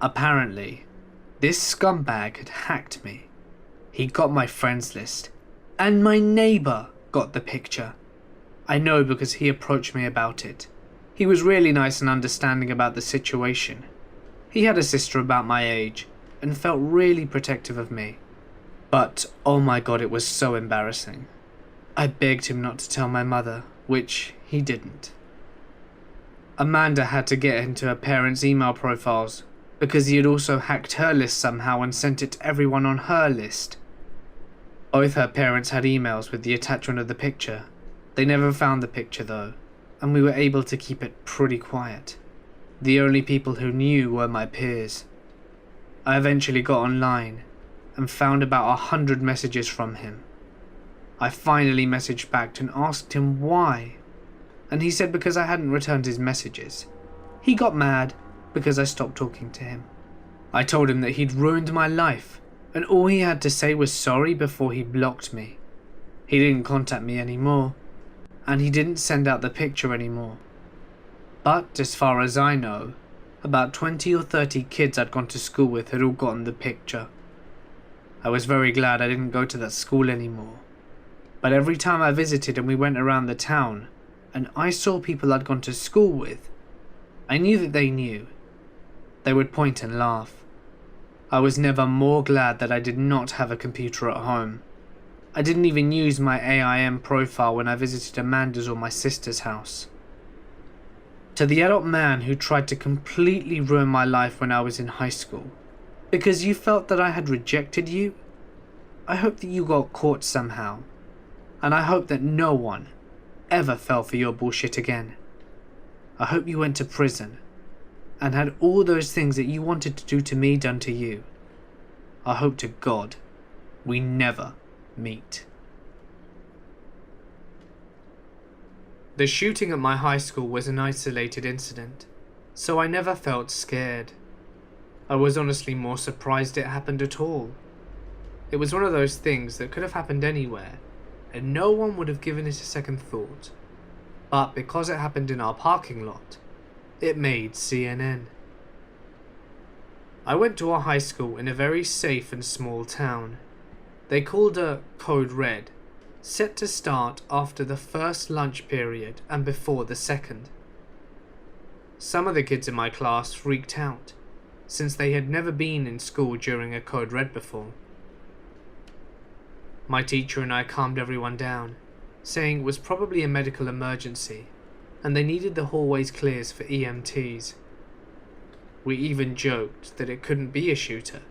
Apparently, this scumbag had hacked me. He got my friends list, and my neighbour got the picture. I know because he approached me about it. He was really nice and understanding about the situation. He had a sister about my age, and felt really protective of me. But, oh my god, it was so embarrassing. I begged him not to tell my mother, which he didn't. Amanda had to get into her parents' email profiles, because he had also hacked her list somehow and sent it to everyone on her list. Both her parents had emails with the attachment of the picture. They never found the picture though, and we were able to keep it pretty quiet. The only people who knew were my peers. I eventually got online and found about 100 messages from him. I finally messaged back and asked him why, and he said because I hadn't returned his messages. He got mad because I stopped talking to him. I told him that he'd ruined my life, and all he had to say was sorry before he blocked me. He didn't contact me anymore, and he didn't send out the picture anymore. But as far as I know, about 20 or 30 kids I'd gone to school with had all gotten the picture. I was very glad I didn't go to that school anymore. But every time I visited and we went around the town, and I saw people I'd gone to school with, I knew that they knew. They would point and laugh. I was never more glad that I did not have a computer at home. I didn't even use my AIM profile when I visited Amanda's or my sister's house. To the adult man who tried to completely ruin my life when I was in high school, because you felt that I had rejected you, I hope that you got caught somehow, and I hope that no one ever fell for your bullshit again. I hope you went to prison, and had all those things that you wanted to do to me done to you. I hope to God we never meet. The shooting at my high school was an isolated incident, so I never felt scared. I was honestly more surprised it happened at all. It was one of those things that could have happened anywhere, and no one would have given it a second thought. But because it happened in our parking lot, it made CNN. I went to a high school in a very safe and small town. They called her Code Red, set to start after the first lunch period and before the second. Some of the kids in my class freaked out, since they had never been in school during a Code Red before. My teacher and I calmed everyone down, saying it was probably a medical emergency, and they needed the hallways clears for EMTs. We even joked that it couldn't be a shooter,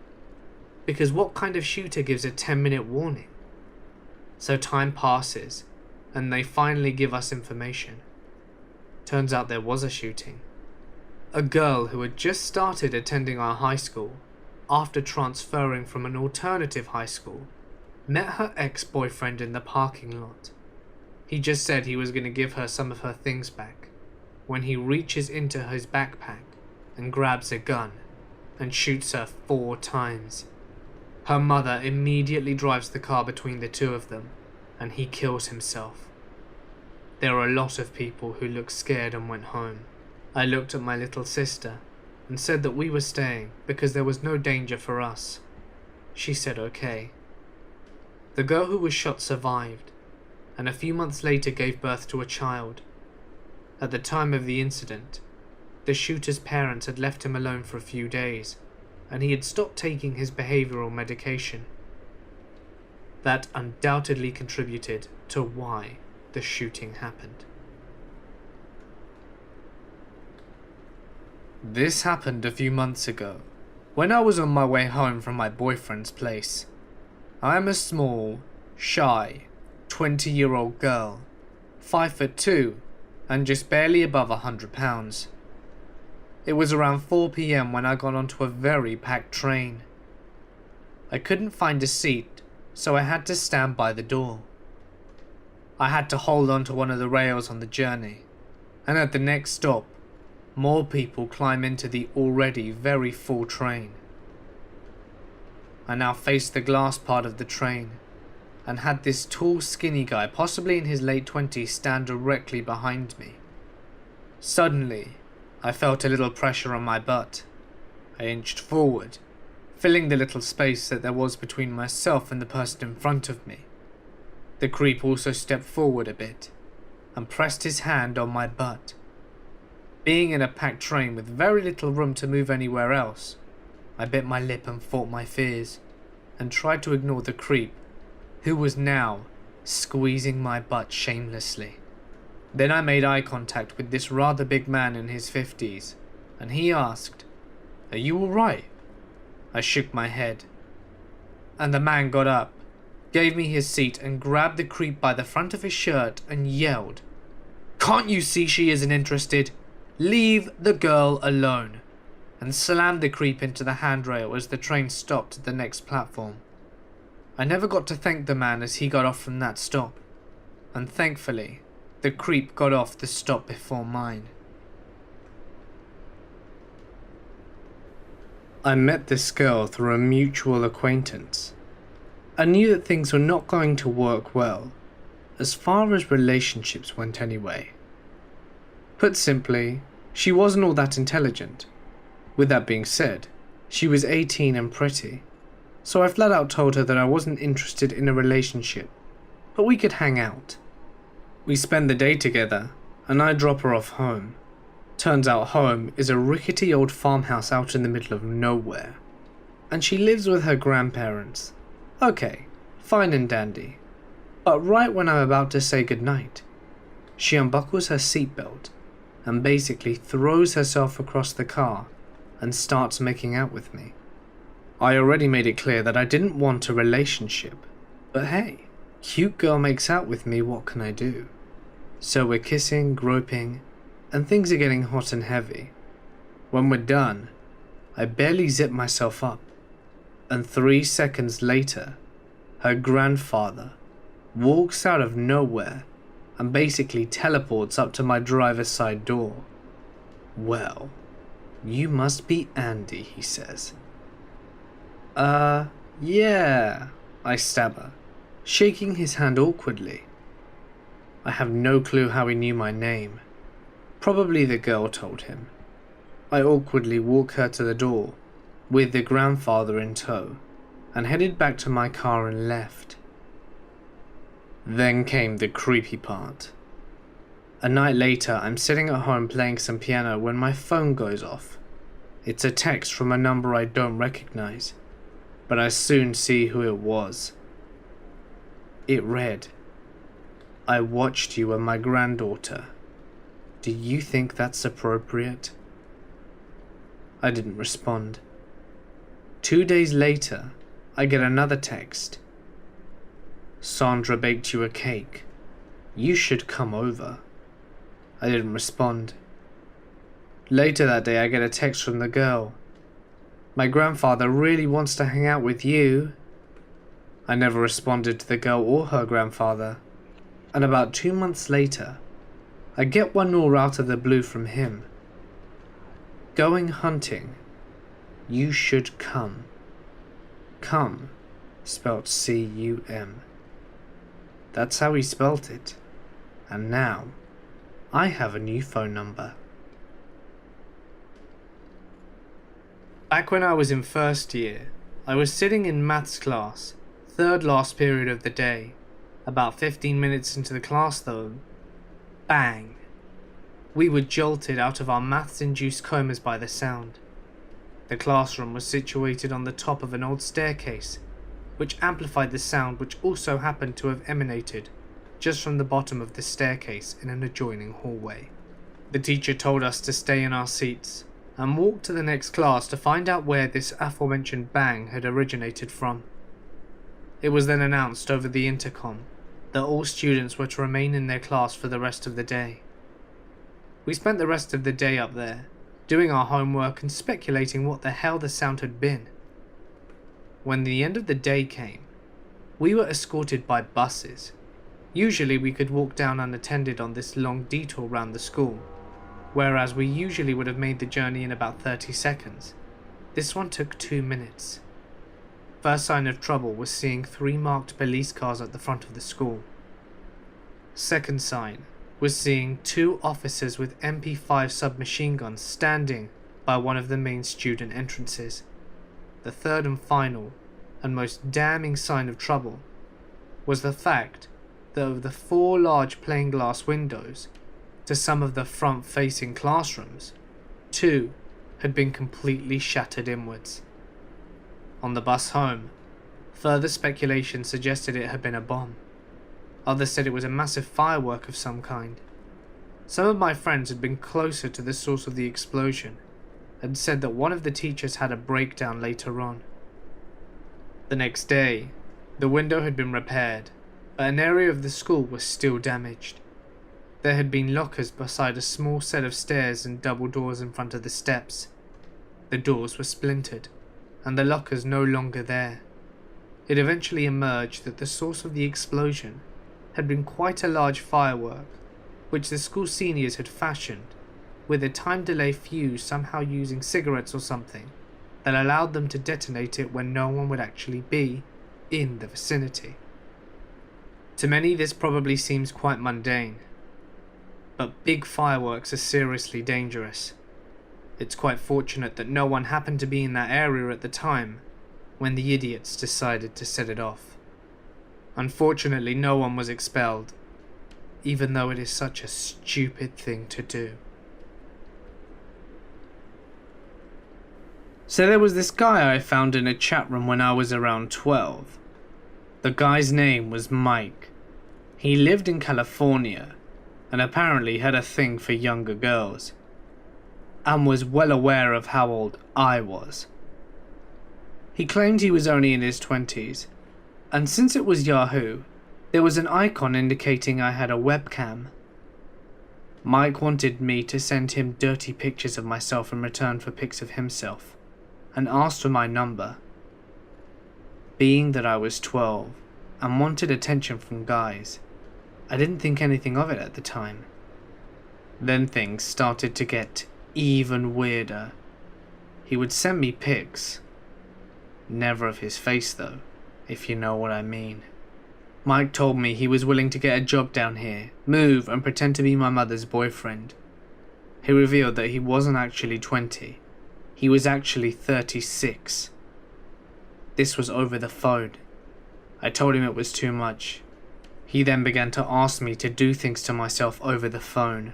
because what kind of shooter gives a 10-minute warning? So time passes, and they finally give us information. Turns out there was a shooting. A girl who had just started attending our high school, after transferring from an alternative high school, met her ex-boyfriend in the parking lot. He just said he was going to give her some of her things back, when he reaches into his backpack and grabs a gun and shoots her 4 times. Her mother immediately drives the car between the two of them, and he kills himself. There were a lot of people who looked scared and went home. I looked at my little sister and said that we were staying because there was no danger for us. She said okay. The girl who was shot survived, and a few months later gave birth to a child. At the time of the incident, the shooter's parents had left him alone for a few days, and he had stopped taking his behavioral medication. That undoubtedly contributed to why the shooting happened. This happened a few months ago, when I was on my way home from my boyfriend's place. I am a small, shy, 20-year-old girl, 5'2", and just barely above 100 pounds. It was around 4 PM when I got onto a very packed train. I couldn't find a seat, so I had to stand by the door. I had to hold onto one of the rails on the journey, and at the next stop, more people climb into the already very full train. I now faced the glass part of the train, and had this tall, skinny guy, possibly in his late 20s, stand directly behind me. Suddenly, I felt a little pressure on my butt. I inched forward, filling the little space that there was between myself and the person in front of me. The creep also stepped forward a bit, and pressed his hand on my butt. Being in a packed train with very little room to move anywhere else, I bit my lip and fought my fears, and tried to ignore the creep, who was now squeezing my butt shamelessly. Then I made eye contact with this rather big man in his 50s, and he asked, "Are you alright?" I shook my head, and the man got up, gave me his seat, and grabbed the creep by the front of his shirt and yelled, "Can't you see she isn't interested? Leave the girl alone," and slammed the creep into the handrail as the train stopped at the next platform. I never got to thank the man as he got off from that stop, and thankfully, the creep got off the stop before mine. I met this girl through a mutual acquaintance. I knew that things were not going to work well, as far as relationships went anyway. Put simply, she wasn't all that intelligent. With that being said, she was 18 and pretty, so I flat out told her that I wasn't interested in a relationship, but we could hang out. We spend the day together, and I drop her off home. Turns out home is a rickety old farmhouse out in the middle of nowhere, and she lives with her grandparents. Okay, fine and dandy. But right when I'm about to say goodnight, she unbuckles her seatbelt and basically throws herself across the car and starts making out with me. I already made it clear that I didn't want a relationship, but hey, cute girl makes out with me, what can I do? So we're kissing, groping, and things are getting hot and heavy. When we're done, I barely zip myself up, and 3 seconds later, her grandfather walks out of nowhere and basically teleports up to my driver's side door. "Well, you must be Andy," he says. Yeah, I stammer, shaking his hand awkwardly. I have no clue how he knew my name. Probably the girl told him. I awkwardly walk her to the door, with the grandfather in tow, and headed back to my car and left. Then came the creepy part. A night later, I'm sitting at home playing some piano when my phone goes off. It's a text from a number I don't recognize, but I soon see who it was. It read, "I watched you and my granddaughter. Do you think that's appropriate?" I didn't respond. 2 days later, I get another text. "Sandra baked you a cake. You should come over." I didn't respond. Later that day, I get a text from the girl. "My grandfather really wants to hang out with you." I never responded to the girl or her grandfather, and about 2 months later, I get one more out of the blue from him. "Going hunting. You should come." Come, spelt C-U-M. That's how he spelt it, and now I have a new phone number. Back when I was in first year, I was sitting in maths class, third last period of the day. About 15 minutes into the class though, bang! We were jolted out of our maths-induced comas by the sound. The classroom was situated on the top of an old staircase, which amplified the sound, which also happened to have emanated just from the bottom of the staircase in an adjoining hallway. The teacher told us to stay in our seats and walk to the next class to find out where this aforementioned bang had originated from. It was then announced over the intercom that all students were to remain in their class for the rest of the day. We spent the rest of the day up there, doing our homework and speculating what the hell the sound had been. When the end of the day came, we were escorted by buses. Usually we could walk down unattended on this long detour round the school, whereas we usually would have made the journey in about 30 seconds. This one took 2 minutes. First sign of trouble was seeing 3 marked police cars at the front of the school. Second sign was seeing 2 officers with MP5 submachine guns standing by one of the main student entrances. The third and final, and most damning sign of trouble, was the fact that of the 4 large plain glass windows to some of the front-facing classrooms, 2 had been completely shattered inwards. On the bus home, further speculation suggested it had been a bomb. Others said it was a massive firework of some kind. Some of my friends had been closer to the source of the explosion and said that one of the teachers had a breakdown later on. The next day, the window had been repaired, but an area of the school was still damaged. There had been lockers beside a small set of stairs and double doors in front of the steps. The doors were splintered, and the lockers no longer there. It eventually emerged that the source of the explosion had been quite a large firework, which the school seniors had fashioned, with a time delay fuse somehow using cigarettes or something that allowed them to detonate it when no one would actually be in the vicinity. To many this probably seems quite mundane, but big fireworks are seriously dangerous. It's quite fortunate that no one happened to be in that area at the time when the idiots decided to set it off. Unfortunately, no one was expelled, even though it is such a stupid thing to do. So there was this guy I found in a chat room when I was around 12. The guy's name was Mike. He lived in California and apparently had a thing for younger girls, and was well aware of how old I was. He claimed he was only in his 20s, and since it was Yahoo, there was an icon indicating I had a webcam. Mike wanted me to send him dirty pictures of myself in return for pics of himself, and asked for my number. Being that I was 12 and wanted attention from guys, I didn't think anything of it at the time. Then things started to get even weirder. He would send me pics. Never of his face though, if you know what I mean. Mike told me he was willing to get a job down here, move and pretend to be my mother's boyfriend. He revealed that he wasn't actually 20. He was actually 36. This was over the phone. I told him it was too much. He then began to ask me to do things to myself over the phone.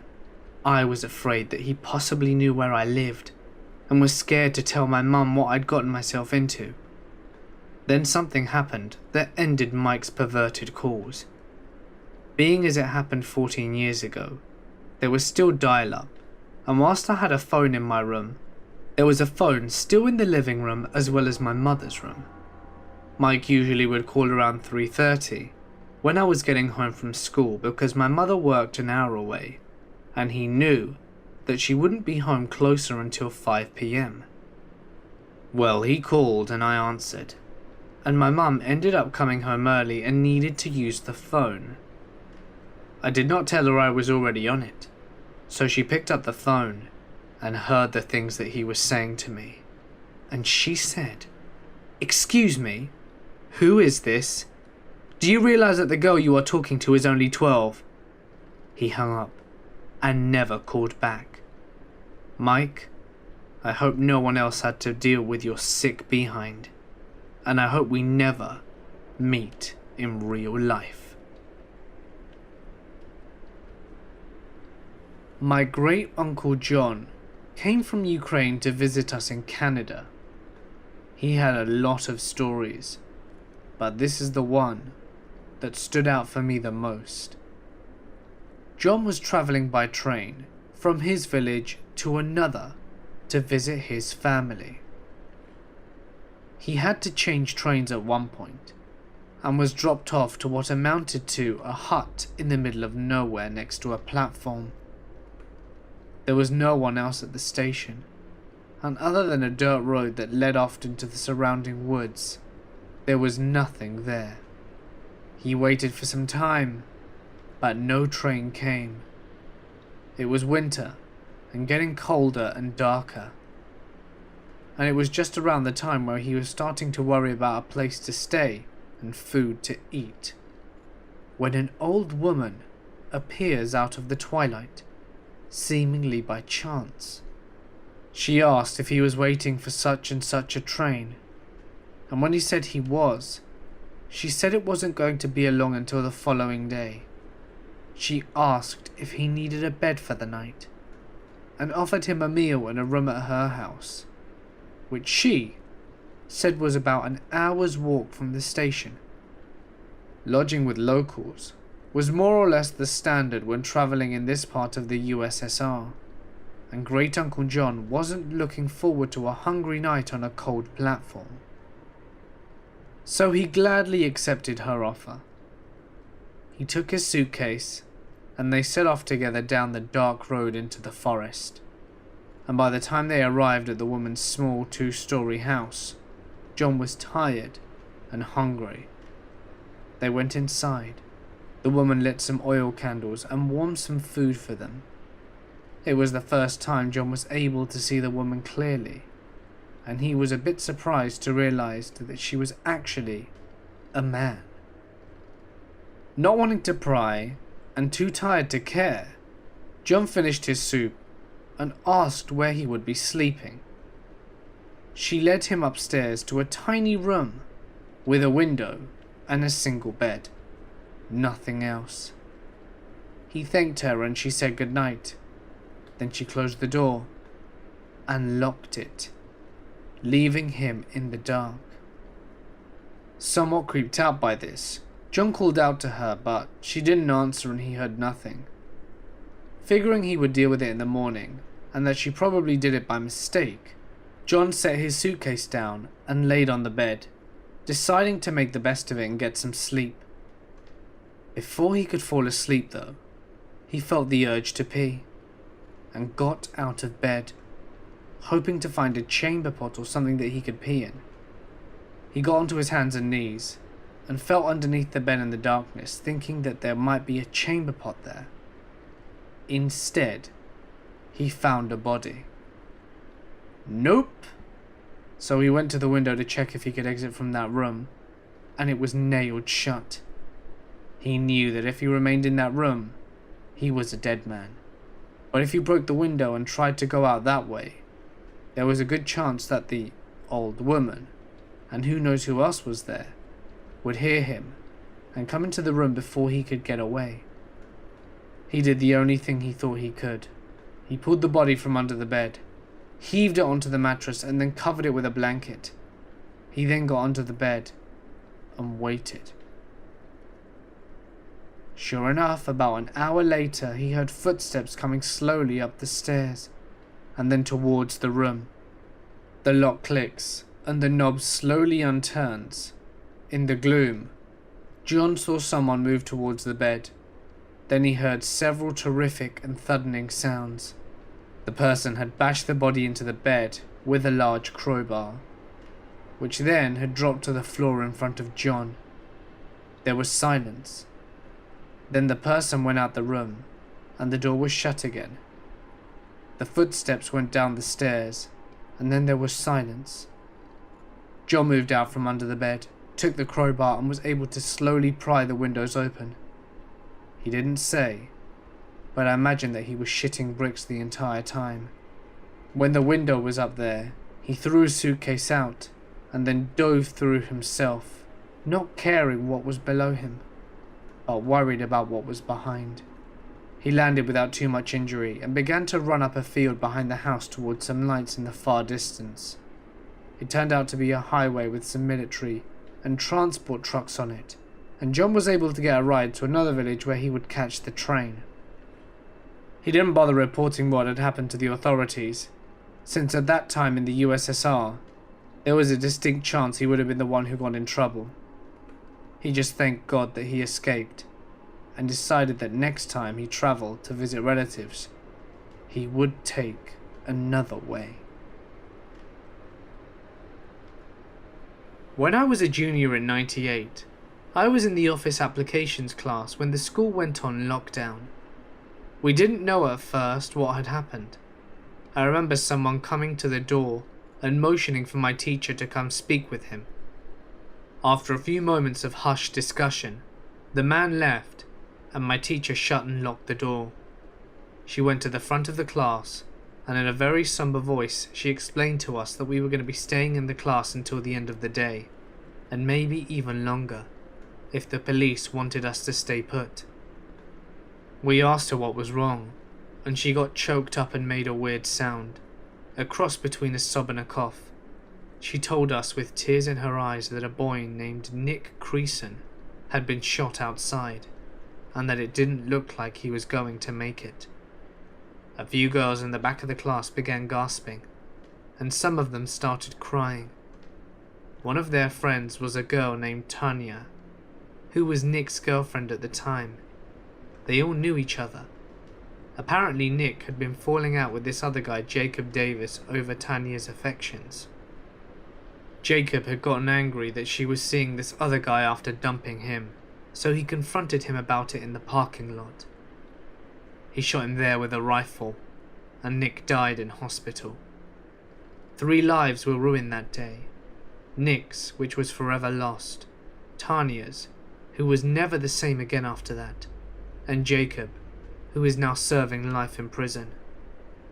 I was afraid that he possibly knew where I lived, and was scared to tell my mum what I'd gotten myself into. Then something happened that ended Mike's perverted calls. Being as it happened 14 years ago, there was still dial-up, and whilst I had a phone in my room, there was a phone still in the living room as well as my mother's room. Mike usually would call around 3:30 when I was getting home from school because my mother worked an hour away, and he knew that she wouldn't be home closer until 5 PM. Well, he called and I answered, and my mum ended up coming home early and needed to use the phone. I did not tell her I was already on it, so she picked up the phone and heard the things that he was saying to me, and she said, "Excuse me, who is this? Do you realize that the girl you are talking to is only 12? He hung up and never called back. Mike, I hope no one else had to deal with your sick behind, and I hope we never meet in real life." My great-uncle John came from Ukraine to visit us in Canada. He had a lot of stories, but this is the one that stood out for me the most. John was travelling by train from his village to another to visit his family. He had to change trains at one point and was dropped off to what amounted to a hut in the middle of nowhere next to a platform. There was no one else at the station, and other than a dirt road that led off into the surrounding woods, there was nothing there. He waited for some time, but no train came. It was winter, and getting colder and darker, and it was just around the time where he was starting to worry about a place to stay and food to eat, when an old woman appears out of the twilight, seemingly by chance. She asked if he was waiting for such and such a train, and when he said he was, she said it wasn't going to be along until the following day. She asked if he needed a bed for the night, and offered him a meal and a room at her house, which she said was about an hour's walk from the station. Lodging with locals was more or less the standard when travelling in this part of the USSR, and Great Uncle John wasn't looking forward to a hungry night on a cold platform. So he gladly accepted her offer. He took his suitcase, and they set off together down the dark road into the forest, and by the time they arrived at the woman's small 2-story house, John was tired and hungry. They went inside. The woman lit some oil candles and warmed some food for them. It was the first time John was able to see the woman clearly, and he was a bit surprised to realize that she was actually a man. Not wanting to pry and too tired to care, John finished his soup and asked where he would be sleeping. She led him upstairs to a tiny room with a window and a single bed. Nothing else. He thanked her and she said goodnight. Then she closed the door and locked it, leaving him in the dark. Somewhat creeped out by this, John called out to her, but she didn't answer and he heard nothing. Figuring he would deal with it in the morning, and that she probably did it by mistake, John set his suitcase down and laid on the bed, deciding to make the best of it and get some sleep. Before he could fall asleep though, he felt the urge to pee, and got out of bed, hoping to find a chamber pot or something that he could pee in. He got onto his hands and knees, and felt underneath the bed in the darkness, thinking that there might be a chamber pot there. Instead, he found a body. Nope. So he went to the window to check if he could exit from that room, and it was nailed shut. He knew that if he remained in that room, he was a dead man. But if he broke the window and tried to go out that way, there was a good chance that the old woman, and who knows who else was there, would hear him and come into the room before he could get away. He did the only thing he thought he could. He pulled the body from under the bed, heaved it onto the mattress and then covered it with a blanket. He then got onto the bed and waited. Sure enough, about an hour later, he heard footsteps coming slowly up the stairs and then towards the room. The lock clicks and the knob slowly unturns. In the gloom, John saw someone move towards the bed. Then he heard several terrific and thundering sounds. The person had bashed the body into the bed with a large crowbar, which then had dropped to the floor in front of John. There was silence. Then the person went out the room, and the door was shut again. The footsteps went down the stairs, and then there was silence. John moved out from under the bed, took the crowbar and was able to slowly pry the windows open. He didn't say, but I imagine that he was shitting bricks the entire time. When the window was up there, he threw his suitcase out and then dove through himself, not caring what was below him, but worried about what was behind. He landed without too much injury and began to run up a field behind the house towards some lights in the far distance. It turned out to be a highway with some military and transport trucks on it, and John was able to get a ride to another village where he would catch the train. He didn't bother reporting what had happened to the authorities, since at that time in the USSR, there was a distinct chance he would have been the one who got in trouble. He just thanked God that he escaped, and decided that next time he travelled to visit relatives, he would take another way. When I was a junior in '98, I was in the office applications class when the school went on lockdown. We didn't know at first what had happened. I remember someone coming to the door and motioning for my teacher to come speak with him. After a few moments of hushed discussion, the man left and my teacher shut and locked the door. She went to the front of the class and in a very somber voice she explained to us that we were going to be staying in the class until the end of the day, and maybe even longer, if the police wanted us to stay put. We asked her what was wrong, and she got choked up and made a weird sound, a cross between a sob and a cough. She told us with tears in her eyes that a boy named Nick Creason had been shot outside, and that it didn't look like he was going to make it. A few girls in the back of the class began gasping, and some of them started crying. One of their friends was a girl named Tanya, who was Nick's girlfriend at the time. They all knew each other. Apparently Nick had been falling out with this other guy, Jacob Davis, over Tanya's affections. Jacob had gotten angry that she was seeing this other guy after dumping him, so he confronted him about it in the parking lot. He shot him there with a rifle, and Nick died in hospital. 3 lives were ruined that day. Nick's, which was forever lost, Tanya's, who was never the same again after that, and Jacob, who is now serving life in prison,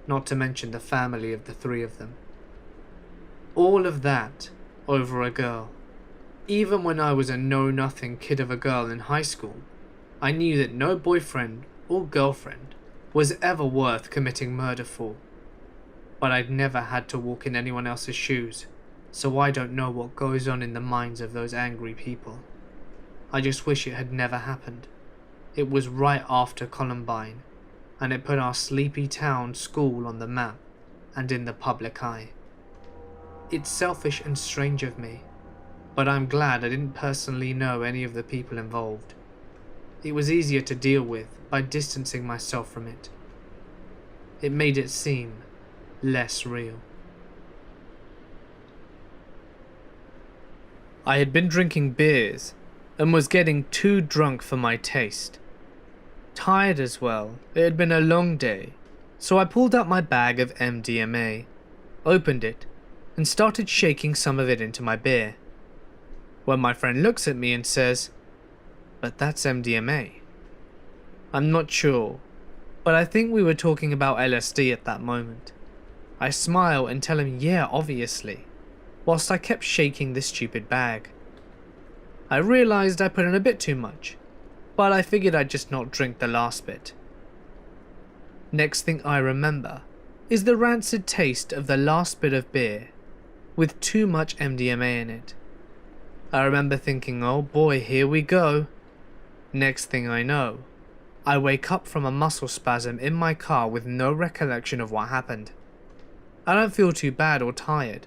not to mention the family of the 3 of them. All of that over a girl. Even when I was a know-nothing kid of a girl in high school, I knew that no boyfriend or girlfriend was ever worth committing murder for. But I'd never had to walk in anyone else's shoes, so I don't know what goes on in the minds of those angry people. I just wish it had never happened. It was right after Columbine, and it put our sleepy town school on the map and in the public eye. It's selfish and strange of me, but I'm glad I didn't personally know any of the people involved. It was easier to deal with by distancing myself from it. It made it seem less real. I had been drinking beers and was getting too drunk for my taste. Tired as well, it had been a long day, so I pulled out my bag of MDMA, opened it, and started shaking some of it into my beer. When my friend looks at me and says, "But that's MDMA." I'm not sure, but I think we were talking about LSD at that moment. I smile and tell him yeah, obviously, whilst I kept shaking the stupid bag. I realised I put in a bit too much, but I figured I'd just not drink the last bit. Next thing I remember is the rancid taste of the last bit of beer, with too much MDMA in it. I remember thinking, oh boy, here we go. Next thing I know, I wake up from a muscle spasm in my car with no recollection of what happened. I don't feel too bad or tired.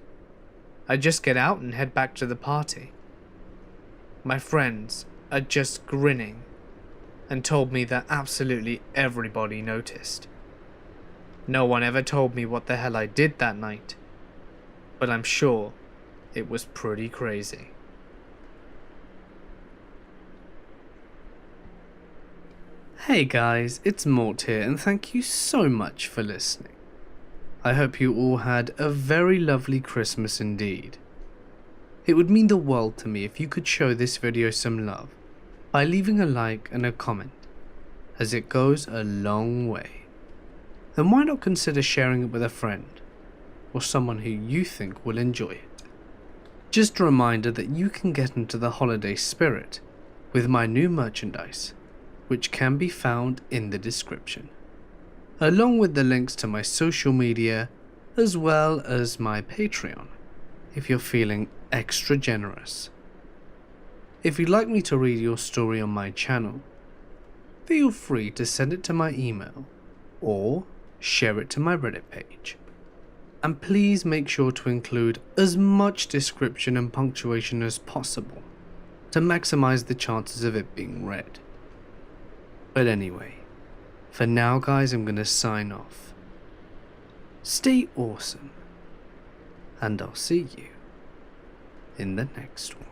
I just get out and head back to the party. My friends are just grinning and told me that absolutely everybody noticed. No one ever told me what the hell I did that night, but I'm sure it was pretty crazy. Hey guys, it's Mort here and thank you so much for listening. I hope you all had a very lovely Christmas indeed. It would mean the world to me if you could show this video some love by leaving a like and a comment, as it goes a long way. And why not consider sharing it with a friend or someone who you think will enjoy it. Just a reminder that you can get into the holiday spirit with my new merchandise, which can be found in the description, along with the links to my social media as well as my Patreon if you're feeling extra generous. If you'd like me to read your story on my channel, feel free to send it to my email or share it to my Reddit page. And please make sure to include as much description and punctuation as possible to maximize the chances of it being read. But anyway, for now guys, I'm going to sign off. stay awesome, and I'll see you in the next one.